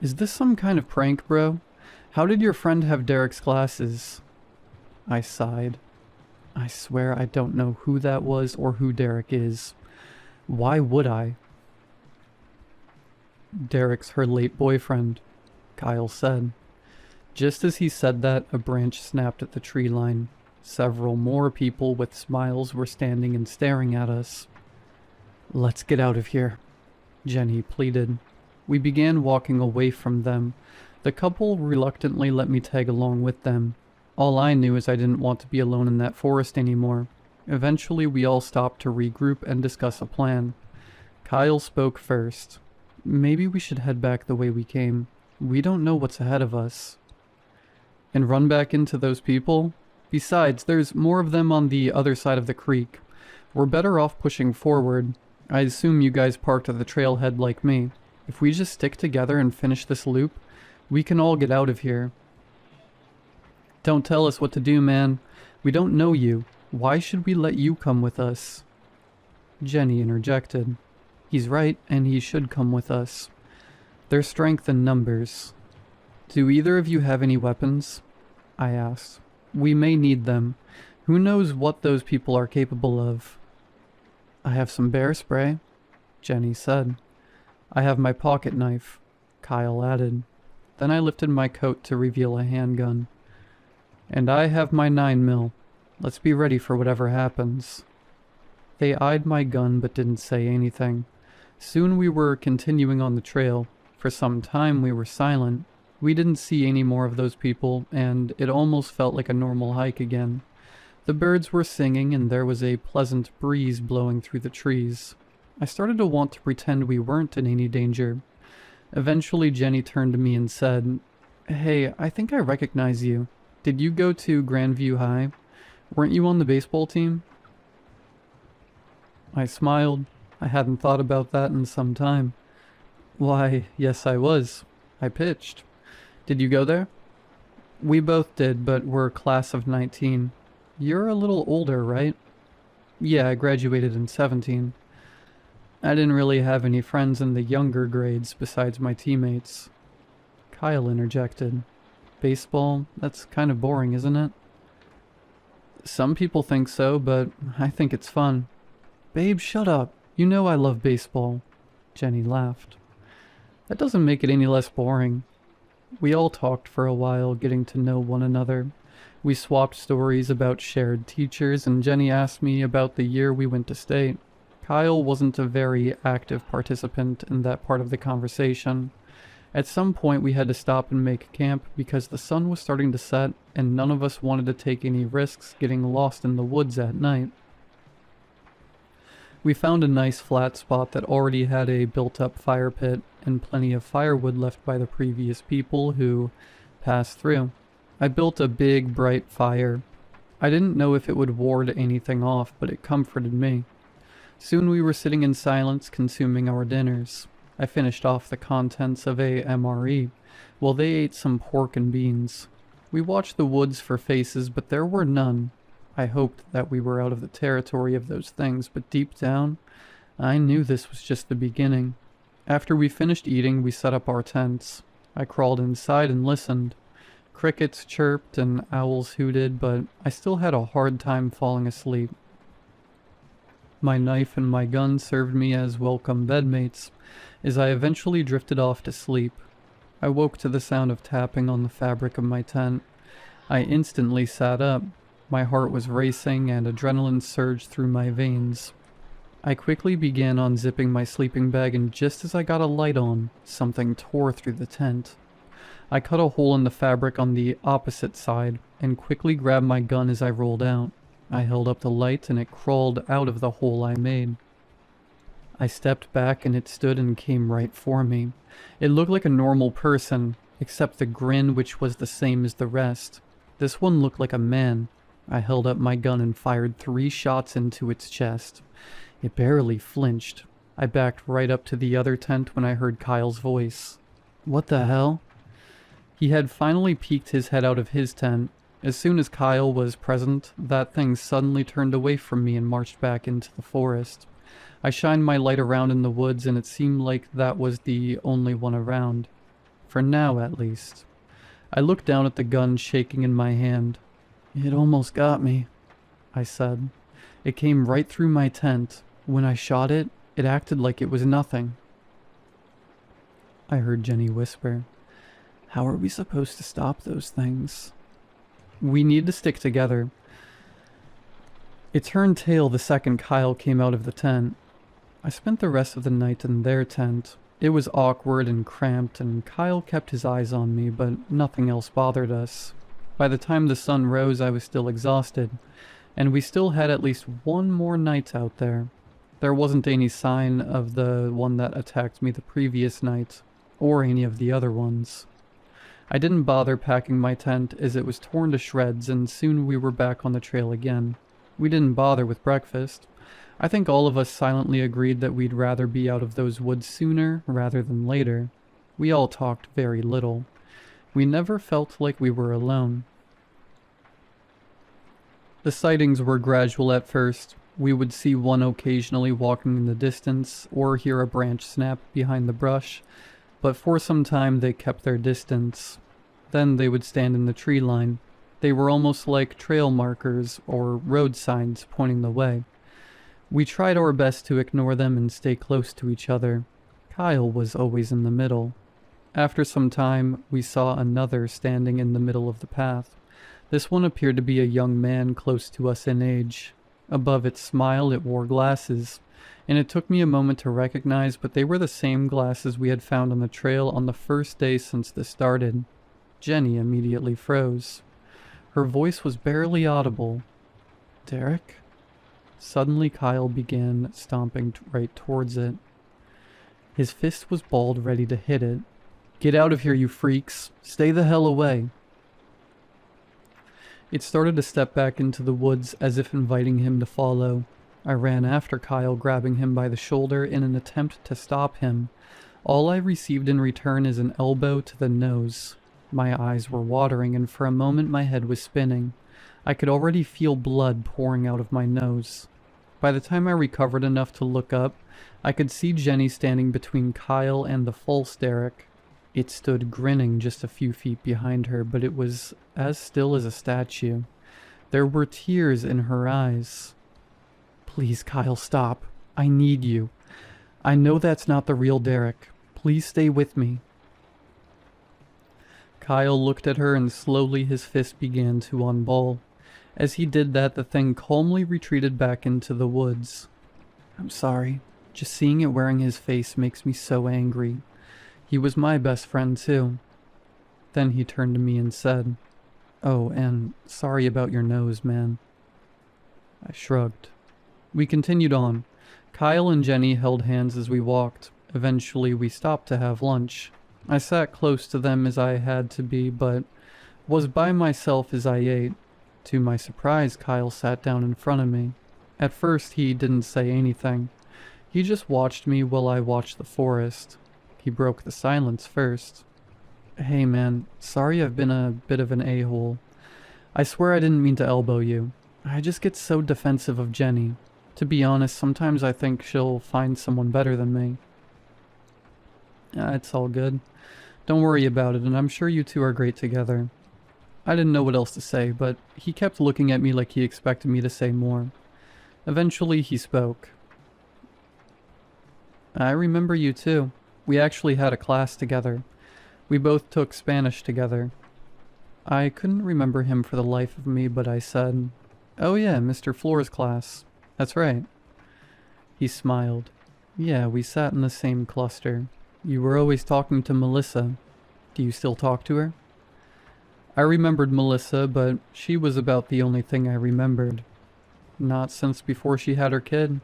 "Is this some kind of prank, bro? How did your friend have Derek's glasses?" I sighed. I swear I don't know who that was or who Derek is. Why would I? "Derek's her late boyfriend," Kyle said. Just as he said that, a branch snapped at the tree line. Several more people with smiles were standing and staring at us. "Let's get out of here," Jenny pleaded. We began walking away from them. The couple reluctantly let me tag along with them. All I knew is I didn't want to be alone in that forest anymore. Eventually we all stopped to regroup and discuss a plan. Kyle spoke first. "Maybe we should head back the way we came. We don't know what's ahead of us." "And run back into those people? Besides, there's more of them on the other side of the creek. We're better off pushing forward. I assume you guys parked at the trailhead like me. If we just stick together and finish this loop, we can all get out of here." "Don't tell us what to do, man. We don't know you. Why should we let you come with us?" Jenny interjected. "He's right, and he should come with us. There's strength in numbers." "Do either of you have any weapons?" I asked. "We may need them. Who knows what those people are capable of?" "I have some bear spray," Jenny said. "I have my pocket knife," Kyle added. Then I lifted my coat to reveal a handgun. "And I have my 9mm. Let's be ready for whatever happens." They eyed my gun but didn't say anything. Soon we were continuing on the trail. For some time we were silent. We didn't see any more of those people, and it almost felt like a normal hike again. The birds were singing, and there was a pleasant breeze blowing through the trees. I started to want to pretend we weren't in any danger. Eventually Jenny turned to me and said, "Hey, I think I recognize you. Did you go to Grandview High? Weren't you on the baseball team?" I smiled. I hadn't thought about that in some time. "Why, yes I was. I pitched. Did you go there?" "We both did, but we're class of 19. You're a little older, right?" "Yeah, I graduated in 17. I didn't really have any friends in the younger grades besides my teammates." Kyle interjected. "Baseball? That's kind of boring, isn't it?" "Some people think so, but I think it's fun." "Babe, shut up. You know I love baseball." Jenny laughed. "That doesn't make it any less boring." We all talked for a while, getting to know one another. We swapped stories about shared teachers, and Jenny asked me about the year we went to state. Kyle wasn't a very active participant in that part of the conversation. At some point we had to stop and make camp because the sun was starting to set and none of us wanted to take any risks getting lost in the woods at night. We found a nice flat spot that already had a built-up fire pit and plenty of firewood left by the previous people who passed through. I built a big, bright fire. I didn't know if it would ward anything off, but it comforted me. Soon we were sitting in silence consuming our dinners. I finished off the contents of a MRE, while they ate some pork and beans. We watched the woods for faces, but there were none. I hoped that we were out of the territory of those things, but deep down, I knew this was just the beginning. After we finished eating, we set up our tents. I crawled inside and listened. Crickets chirped and owls hooted, but I still had a hard time falling asleep. My knife and my gun served me as welcome bedmates, as I eventually drifted off to sleep. I woke to the sound of tapping on the fabric of my tent. I instantly sat up. My heart was racing and adrenaline surged through my veins. I quickly began unzipping my sleeping bag, and just as I got a light on, something tore through the tent. I cut a hole in the fabric on the opposite side and quickly grabbed my gun as I rolled out. I held up the light and it crawled out of the hole I made. I stepped back and it stood and came right for me. It looked like a normal person, except the grin, which was the same as the rest. This one looked like a man. I held up my gun and fired 3 shots into its chest. It barely flinched. I backed right up to the other tent when I heard Kyle's voice. "What the hell?" He had finally peeked his head out of his tent. As soon as Kyle was present, that thing suddenly turned away from me and marched back into the forest. I shined my light around in the woods and it seemed like that was the only one around. For now, at least. I looked down at the gun shaking in my hand. "It almost got me," I said. It came right through my tent. When I shot it, it acted like it was nothing. I heard Jenny whisper, "How are we supposed to stop those things?" "We need to stick together." It turned tail the second Kyle came out of the tent. I spent the rest of the night in their tent. It was awkward and cramped, and Kyle kept his eyes on me, but nothing else bothered us. By the time the sun rose, I was still exhausted, and we still had at least one more night out there. There wasn't any sign of the one that attacked me the previous night, or any of the other ones. I didn't bother packing my tent as it was torn to shreds, and soon we were back on the trail again. We didn't bother with breakfast. I think all of us silently agreed that we'd rather be out of those woods sooner rather than later. We all talked very little. We never felt like we were alone. The sightings were gradual at first. We would see one occasionally walking in the distance, or hear a branch snap behind the brush, but for some time they kept their distance. Then they would stand in the tree line. They were almost like trail markers or road signs pointing the way. We tried our best to ignore them and stay close to each other. Kyle was always in the middle. After some time, we saw another standing in the middle of the path. This one appeared to be a young man close to us in age. Above its smile, it wore glasses, and it took me a moment to recognize, but they were the same glasses we had found on the trail on the first day since this started. Jenny immediately froze. Her voice was barely audible. "Derek?" Suddenly Kyle began stomping right towards it. His fist was balled, ready to hit it. "Get out of here, you freaks! Stay the hell away!" It started to step back into the woods as if inviting him to follow. I ran after Kyle, grabbing him by the shoulder in an attempt to stop him. All I received in return is an elbow to the nose. My eyes were watering, and for a moment my head was spinning. I could already feel blood pouring out of my nose. By the time I recovered enough to look up, I could see Jenny standing between Kyle and the false Derek. It stood grinning just a few feet behind her, but it was as still as a statue. There were tears in her eyes. "Please, Kyle, stop. I need you. I know that's not the real Derek. Please stay with me." Kyle looked at her and slowly his fist began to unball. As he did that, the thing calmly retreated back into the woods. "I'm sorry. Just seeing it wearing his face makes me so angry." He was my best friend too. Then he turned to me and said, "Oh, and sorry about your nose, man." I shrugged. We continued on. Kyle and Jenny held hands as we walked. Eventually, we stopped to have lunch. I sat close to them as I had to be, but was by myself as I ate. To my surprise, Kyle sat down in front of me. At first, he didn't say anything. He just watched me while I watched the forest. He broke the silence first. "Hey man, sorry I've been a bit of an a-hole. I swear I didn't mean to elbow you. I just get so defensive of Jenny. To be honest, sometimes I think she'll find someone better than me." It's all good. Don't worry about it, and I'm sure you two are great together." I didn't know what else to say, but he kept looking at me like he expected me to say more. Eventually, he spoke. "I remember you too. We actually had a class together. We both took Spanish together." I couldn't remember him for the life of me, but I said, "Oh yeah, Mr. Floor's class. That's right." He smiled. "Yeah, we sat in the same cluster. You were always talking to Melissa. Do you still talk to her?" I remembered Melissa, but she was about the only thing I remembered. Not since before she had her kid.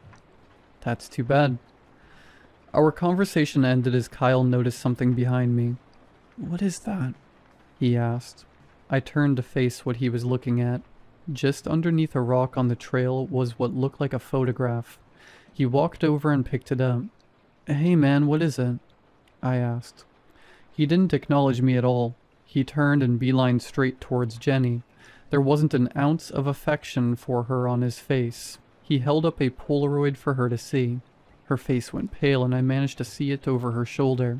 That's too bad. Our conversation ended as Kyle noticed something behind me. "What is that?" he asked. I turned to face what he was looking at. Just underneath a rock on the trail was what looked like a photograph. He walked over and picked it up. "Hey man, what is it?" I asked. He didn't acknowledge me at all. He turned and beelined straight towards Jenny. There wasn't an ounce of affection for her on his face. He held up a Polaroid for her to see. Her face went pale and I managed to see it over her shoulder.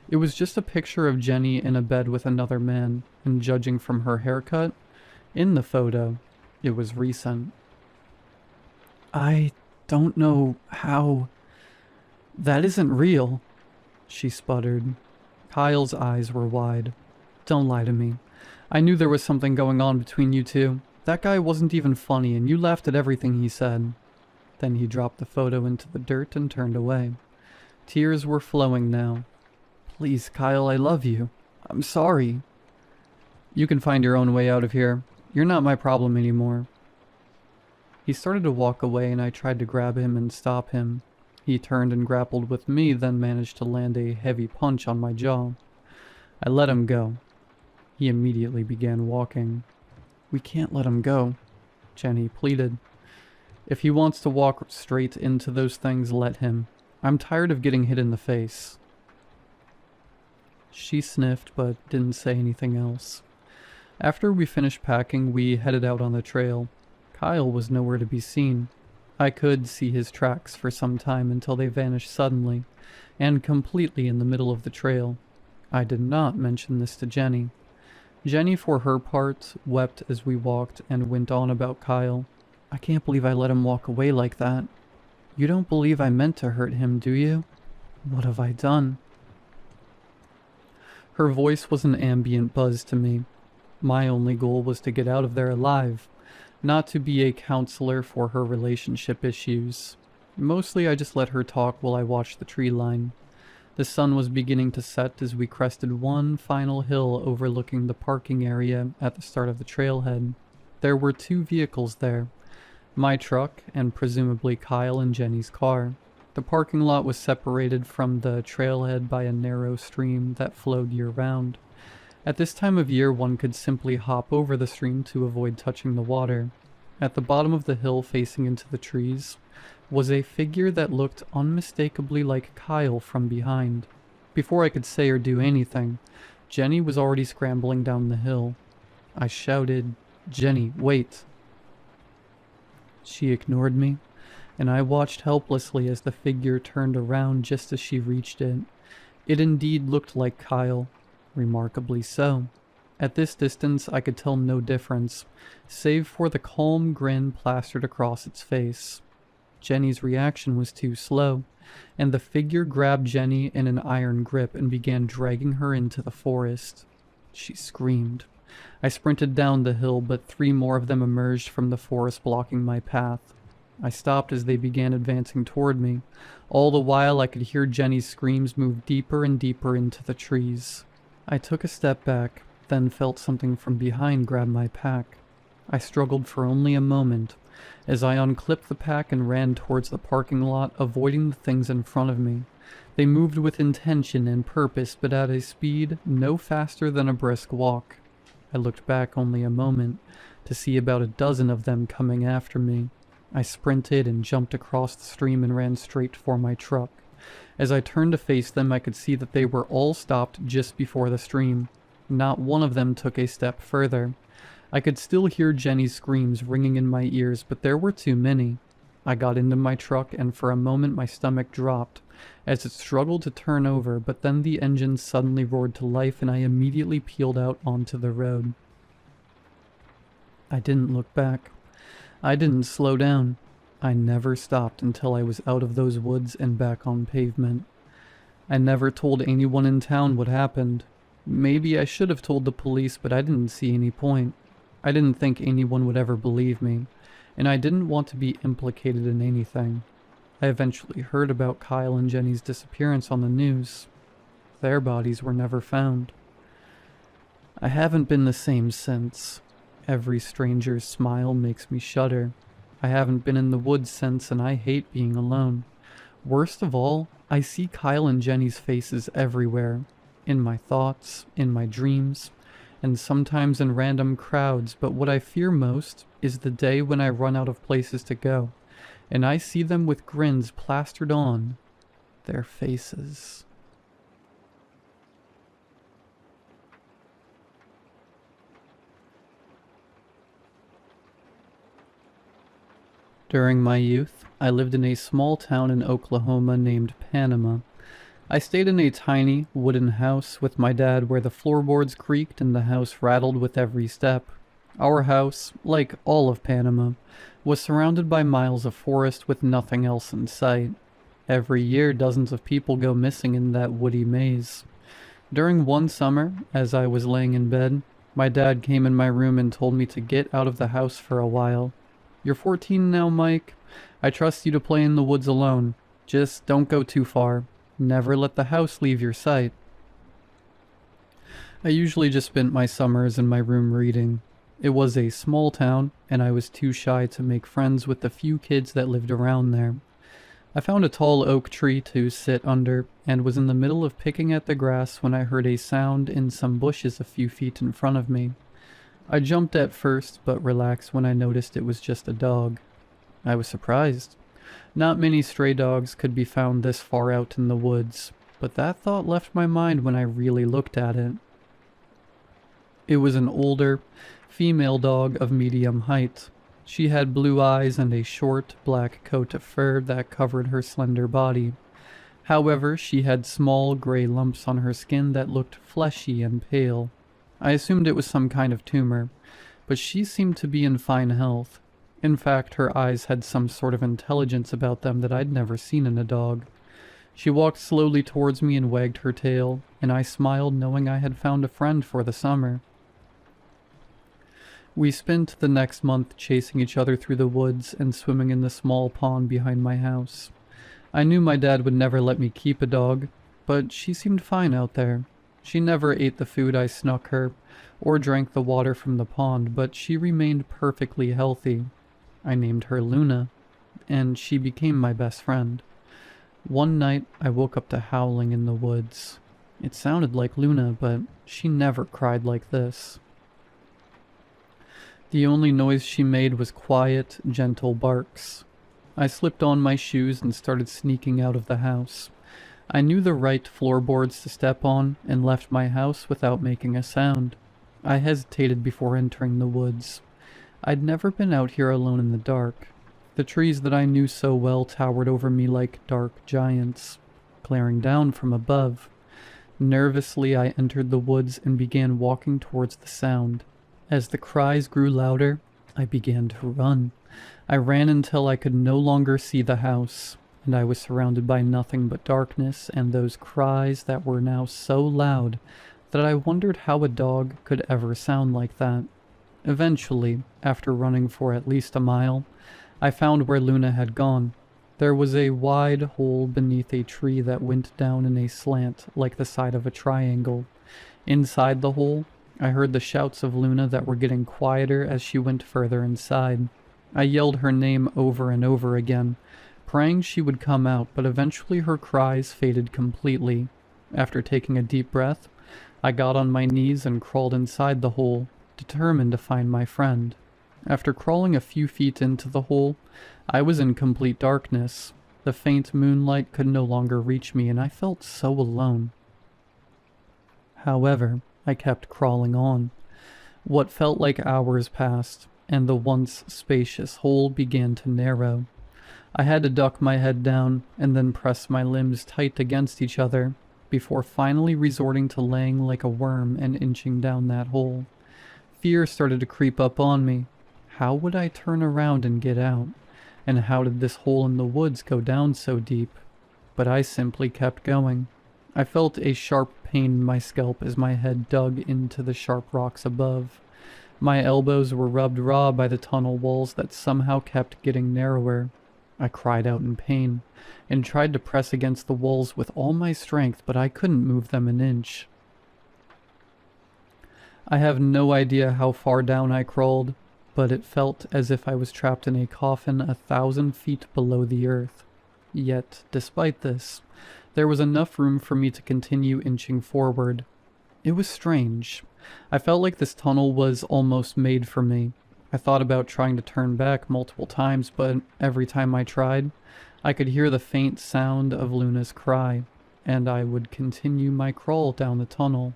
It was just a picture of Jenny in a bed with another man, and judging from her haircut, in the photo, it was recent. "I don't know how... That isn't real," she sputtered. Kyle's eyes were wide. "Don't lie to me. I knew there was something going on between you two. That guy wasn't even funny, and you laughed at everything he said." Then he dropped the photo into the dirt and turned away. Tears were flowing now. "Please, Kyle, I love you. I'm sorry." "You can find your own way out of here. You're not my problem anymore." He started to walk away and I tried to grab him and stop him. He turned and grappled with me, then managed to land a heavy punch on my jaw. I let him go. He immediately began walking. "We can't let him go," Jenny pleaded. "If he wants to walk straight into those things, let him. I'm tired of getting hit in the face." She sniffed, but didn't say anything else. After we finished packing, we headed out on the trail. Kyle was nowhere to be seen. I could see his tracks for some time until they vanished suddenly, and completely in the middle of the trail. I did not mention this to Jenny. Jenny, for her part, wept as we walked and went on about Kyle. "I can't believe I let him walk away like that. You don't believe I meant to hurt him, do you? What have I done?" Her voice was an ambient buzz to me. My only goal was to get out of there alive, not to be a counselor for her relationship issues. Mostly I just let her talk while I watched the tree line. The sun was beginning to set as we crested one final hill overlooking the parking area at the start of the trailhead. There were 2 vehicles there, my truck and presumably Kyle and Jenny's car. The parking lot was separated from the trailhead by a narrow stream that flowed year-round. At this time of year, one could simply hop over the stream to avoid touching the water. At the bottom of the hill facing into the trees was a figure that looked unmistakably like Kyle from behind. Before I could say or do anything, Jenny was already scrambling down the hill. I shouted, "Jenny, wait!" She ignored me, and I watched helplessly as the figure turned around just as she reached it. It indeed looked like Kyle, remarkably so. At this distance I could tell no difference, save for the calm grin plastered across its face. Jenny's reaction was too slow, and the figure grabbed Jenny in an iron grip and began dragging her into the forest. She screamed. I sprinted down the hill, but 3 more of them emerged from the forest blocking my path. I stopped as they began advancing toward me. All the while I could hear Jenny's screams move deeper and deeper into the trees. I took a step back, then felt something from behind grab my pack. I struggled for only a moment, as I unclipped the pack and ran towards the parking lot, avoiding the things in front of me. They moved with intention and purpose, but at a speed no faster than a brisk walk. I looked back only a moment, to see about a dozen of them coming after me. I sprinted and jumped across the stream and ran straight for my truck. As I turned to face them, I could see that they were all stopped just before the stream. Not one of them took a step further. I could still hear Jenny's screams ringing in my ears, but there were too many. I got into my truck, and for a moment my stomach dropped, as it struggled to turn over, but then the engine suddenly roared to life and I immediately peeled out onto the road. I didn't look back. I didn't slow down. I never stopped until I was out of those woods and back on pavement. I never told anyone in town what happened. Maybe I should have told the police, but I didn't see any point. I didn't think anyone would ever believe me, and I didn't want to be implicated in anything. I eventually heard about Kyle and Jenny's disappearance on the news. Their bodies were never found. I haven't been the same since. Every stranger's smile makes me shudder. I haven't been in the woods since, and I hate being alone. Worst of all, I see Kyle and Jenny's faces everywhere. In my thoughts, in my dreams, and sometimes in random crowds, but what I fear most is the day when I run out of places to go, and I see them with grins plastered on their faces. During my youth, I lived in a small town in Oklahoma named Panama. I stayed in a tiny, wooden house with my dad where the floorboards creaked and the house rattled with every step. Our house, like all of Panama, was surrounded by miles of forest with nothing else in sight. Every year, dozens of people go missing in that woody maze. During one summer, as I was laying in bed, my dad came in my room and told me to get out of the house for a while. "You're 14 now, Mike. I trust you to play in the woods alone. Just don't go too far. Never let the house leave your sight." I usually just spent my summers in my room reading. It was a small town, and I was too shy to make friends with the few kids that lived around there. I found a tall oak tree to sit under, and was in the middle of picking at the grass when I heard a sound in some bushes a few feet in front of me. I jumped at first, but relaxed when I noticed it was just a dog. I was surprised. Not many stray dogs could be found this far out in the woods, but that thought left my mind when I really looked at it. It was an older, female dog of medium height. She had blue eyes and a short, black coat of fur that covered her slender body. However, she had small, gray lumps on her skin that looked fleshy and pale. I assumed it was some kind of tumor, but she seemed to be in fine health. In fact, her eyes had some sort of intelligence about them that I'd never seen in a dog. She walked slowly towards me and wagged her tail, and I smiled knowing I had found a friend for the summer. We spent the next month chasing each other through the woods and swimming in the small pond behind my house. I knew my dad would never let me keep a dog, but she seemed fine out there. She never ate the food I snuck her, or drank the water from the pond, but she remained perfectly healthy. I named her Luna, and she became my best friend. One night, I woke up to howling in the woods. It sounded like Luna, but she never cried like this. The only noise she made was quiet, gentle barks. I slipped on my shoes and started sneaking out of the house. I knew the right floorboards to step on and left my house without making a sound. I hesitated before entering the woods. I'd never been out here alone in the dark. The trees that I knew so well towered over me like dark giants, glaring down from above. Nervously, I entered the woods and began walking towards the sound. As the cries grew louder, I began to run. I ran until I could no longer see the house, and I was surrounded by nothing but darkness and those cries that were now so loud that I wondered how a dog could ever sound like that. Eventually, after running for at least a mile, I found where Luna had gone. There was a wide hole beneath a tree that went down in a slant like the side of a triangle. Inside the hole, I heard the shouts of Luna that were getting quieter as she went further inside. I yelled her name over and over again, praying she would come out, but eventually her cries faded completely. After taking a deep breath, I got on my knees and crawled inside the hole, determined to find my friend. After crawling a few feet into the hole, I was in complete darkness. The faint moonlight could no longer reach me, and I felt so alone. However, I kept crawling on. What felt like hours passed, and the once spacious hole began to narrow. I had to duck my head down and then press my limbs tight against each other, before finally resorting to laying like a worm and inching down that hole. Fear started to creep up on me. How would I turn around and get out? And how did this hole in the woods go down so deep? But I simply kept going. I felt a sharp pain in my scalp as my head dug into the sharp rocks above. My elbows were rubbed raw by the tunnel walls that somehow kept getting narrower. I cried out in pain, and tried to press against the walls with all my strength, but I couldn't move them an inch. I have no idea how far down I crawled, but it felt as if I was trapped in a coffin 1,000 feet below the earth. Yet, despite this, there was enough room for me to continue inching forward. It was strange. I felt like this tunnel was almost made for me. I thought about trying to turn back multiple times, but every time I tried, I could hear the faint sound of Luna's cry, and I would continue my crawl down the tunnel.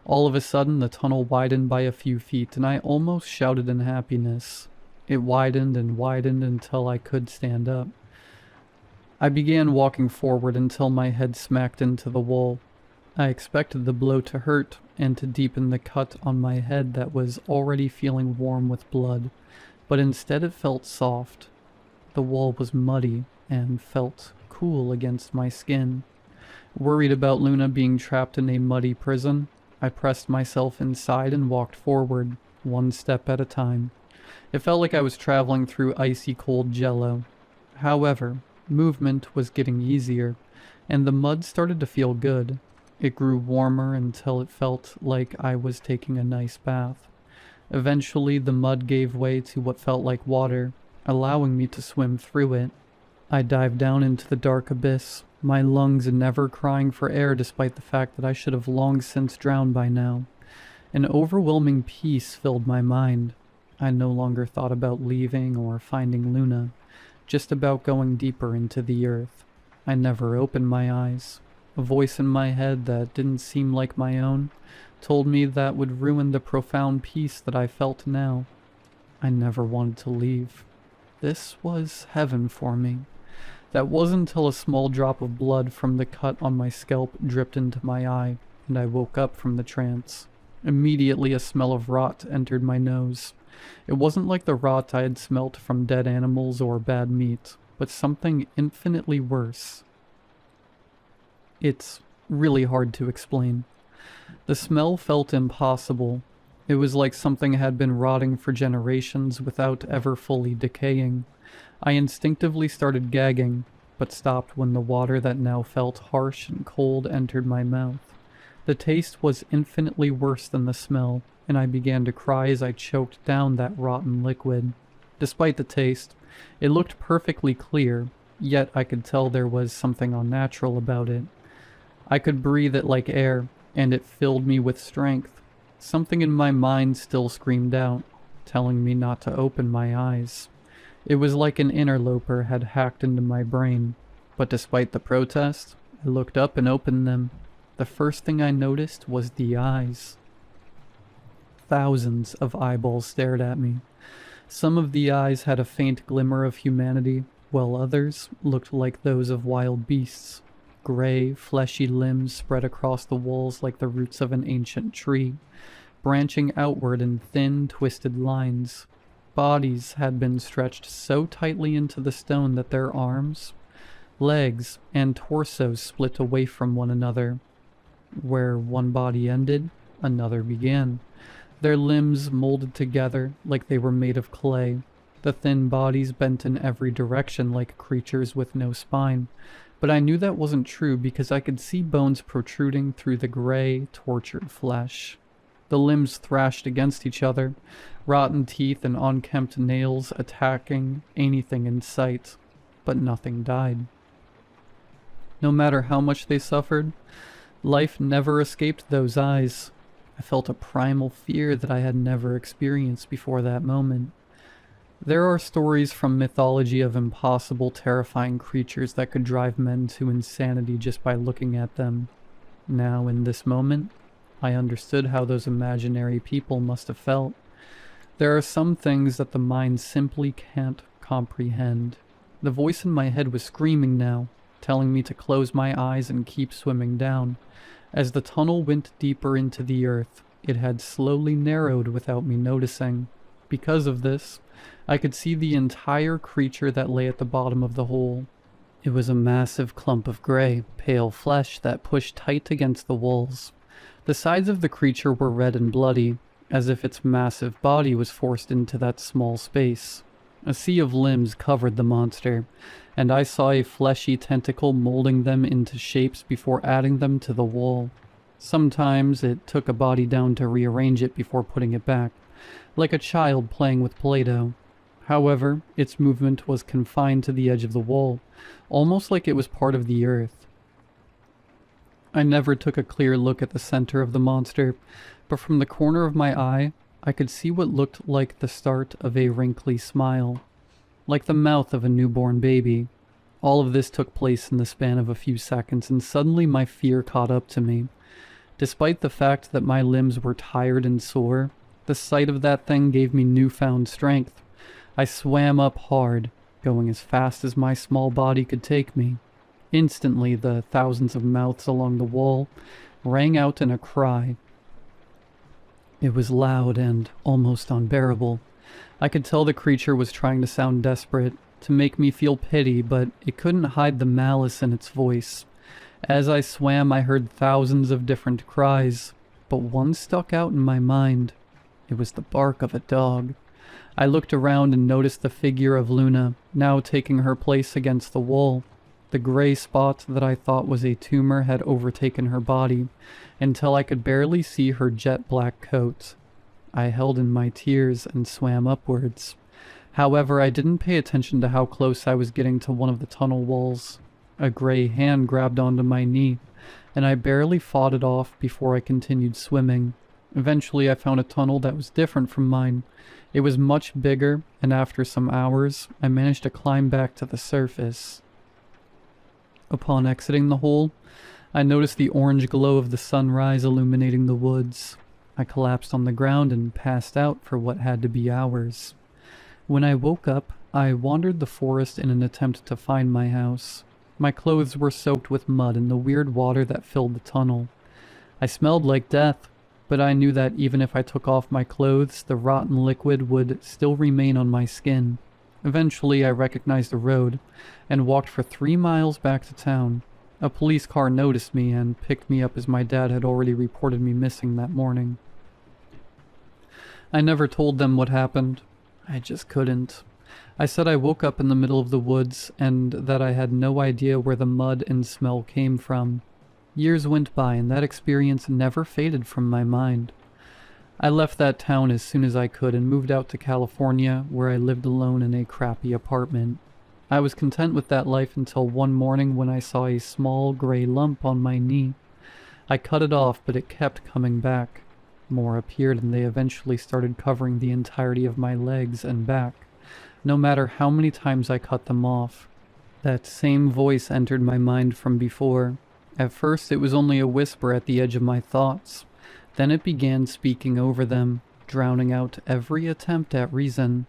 All of a sudden, the tunnel widened by a few feet, and I almost shouted in happiness. It widened and widened until I could stand up. I began walking forward until my head smacked into the wall. I expected the blow to hurt and to deepen the cut on my head that was already feeling warm with blood, but instead it felt soft. The wall was muddy and felt cool against my skin. Worried about Luna being trapped in a muddy prison, I pressed myself inside and walked forward, one step at a time. It felt like I was traveling through icy cold jello. However, movement was getting easier, and the mud started to feel good. It grew warmer until it felt like I was taking a nice bath. Eventually, the mud gave way to what felt like water, allowing me to swim through it. I dived down into the dark abyss, my lungs never crying for air despite the fact that I should have long since drowned by now. An overwhelming peace filled my mind. I no longer thought about leaving or finding Luna, just about going deeper into the earth. I never opened my eyes. A voice in my head that didn't seem like my own told me that would ruin the profound peace that I felt now. I never wanted to leave. This was heaven for me. That wasn't until a small drop of blood from the cut on my scalp dripped into my eye, and I woke up from the trance. Immediately a smell of rot entered my nose. It wasn't like the rot I had smelt from dead animals or bad meat, but something infinitely worse. It's really hard to explain. The smell felt impossible. It was like something had been rotting for generations without ever fully decaying. I instinctively started gagging, but stopped when the water that now felt harsh and cold entered my mouth. The taste was infinitely worse than the smell, and I began to cry as I choked down that rotten liquid. Despite the taste, it looked perfectly clear, yet I could tell there was something unnatural about it. I could breathe it like air, and it filled me with strength. Something in my mind still screamed out, telling me not to open my eyes. It was like an interloper had hacked into my brain, but despite the protest, I looked up and opened them. The first thing I noticed was the eyes. Thousands of eyeballs stared at me. Some of the eyes had a faint glimmer of humanity, while others looked like those of wild beasts. Gray, fleshy limbs spread across the walls like the roots of an ancient tree, branching outward in thin, twisted lines. Bodies had been stretched so tightly into the stone that their arms, legs, and torsos split away from one another. Where one body ended, another began. Their limbs molded together like they were made of clay. the thin bodies bent in every direction like creatures with no spine. But I knew that wasn't true because I could see bones protruding through the gray, tortured flesh. The limbs thrashed against each other, rotten teeth and unkempt nails attacking anything in sight, but nothing died. No matter how much they suffered, life never escaped those eyes. I felt a primal fear that I had never experienced before that moment. There are stories from mythology of impossible, terrifying creatures that could drive men to insanity just by looking at them. Now, in this moment, I understood how those imaginary people must have felt. There are some things that the mind simply can't comprehend. The voice in my head was screaming now, telling me to close my eyes and keep swimming down. As the tunnel went deeper into the earth, it had slowly narrowed without me noticing. Because of this, I could see the entire creature that lay at the bottom of the hole. It was a massive clump of gray, pale flesh that pushed tight against the walls. The sides of the creature were red and bloody, as if its massive body was forced into that small space. A sea of limbs covered the monster, and I saw a fleshy tentacle molding them into shapes before adding them to the wall. Sometimes it took a body down to rearrange it before putting it back, like a child playing with Play-Doh. However, its movement was confined to the edge of the wall, almost like it was part of the earth. I never took a clear look at the center of the monster, but from the corner of my eye, I could see what looked like the start of a wrinkly smile, like the mouth of a newborn baby. All of this took place in the span of a few seconds, and suddenly my fear caught up to me. Despite the fact that my limbs were tired and sore, the sight of that thing gave me newfound strength. I swam up hard, going as fast as my small body could take me. Instantly, the thousands of mouths along the wall rang out in a cry. It was loud and almost unbearable. I could tell the creature was trying to sound desperate, to make me feel pity, but it couldn't hide the malice in its voice. As I swam, I heard thousands of different cries, but one stuck out in my mind. It was the bark of a dog. I looked around and noticed the figure of Luna, now taking her place against the wall. The gray spot that I thought was a tumor had overtaken her body, until I could barely see her jet black coat. I held in my tears and swam upwards. However, I didn't pay attention to how close I was getting to one of the tunnel walls. A gray hand grabbed onto my knee, and I barely fought it off before I continued swimming. Eventually, I found a tunnel that was different from mine. It was much bigger, and after some hours, I managed to climb back to the surface. Upon exiting the hole, I noticed the orange glow of the sunrise illuminating the woods. I collapsed on the ground and passed out for what had to be hours. When I woke up, I wandered the forest in an attempt to find my house. My clothes were soaked with mud and the weird water that filled the tunnel. I smelled like death, but I knew that even if I took off my clothes, the rotten liquid would still remain on my skin. Eventually, I recognized the road and walked for 3 miles back to town. A police car noticed me and picked me up as my dad had already reported me missing that morning. I never told them what happened. I just couldn't. I said I woke up in the middle of the woods and that I had no idea where the mud and smell came from. Years went by and that experience never faded from my mind. I left that town as soon as I could and moved out to California, where I lived alone in a crappy apartment. I was content with that life until one morning when I saw a small gray lump on my knee. I cut it off, but it kept coming back. More appeared and they eventually started covering the entirety of my legs and back, no matter how many times I cut them off. That same voice entered my mind from before. At first it was only a whisper at the edge of my thoughts. Then it began speaking over them, drowning out every attempt at reason.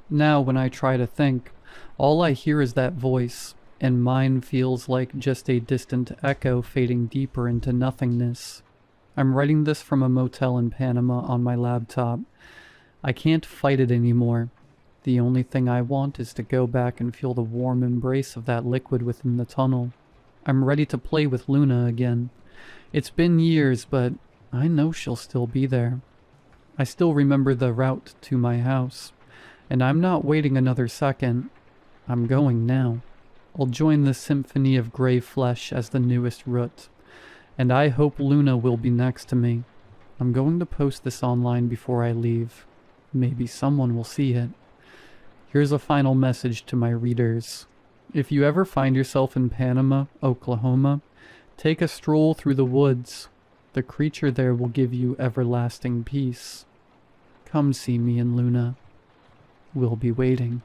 Now when I try to think, all I hear is that voice, and mine feels like just a distant echo fading deeper into nothingness. I'm writing this from a motel in Panama on my laptop. I can't fight it anymore. The only thing I want is to go back and feel the warm embrace of that liquid within the tunnel. I'm ready to play with Luna again. It's been years, but I know she'll still be there. I still remember the route to my house. And I'm not waiting another second. I'm going now. I'll join the symphony of gray flesh as the newest root. And I hope Luna will be next to me. I'm going to post this online before I leave. Maybe someone will see it. Here's a final message to my readers. If you ever find yourself in Panama, Oklahoma, take a stroll through the woods. The creature there will give you everlasting peace. Come see me and Luna. We'll be waiting.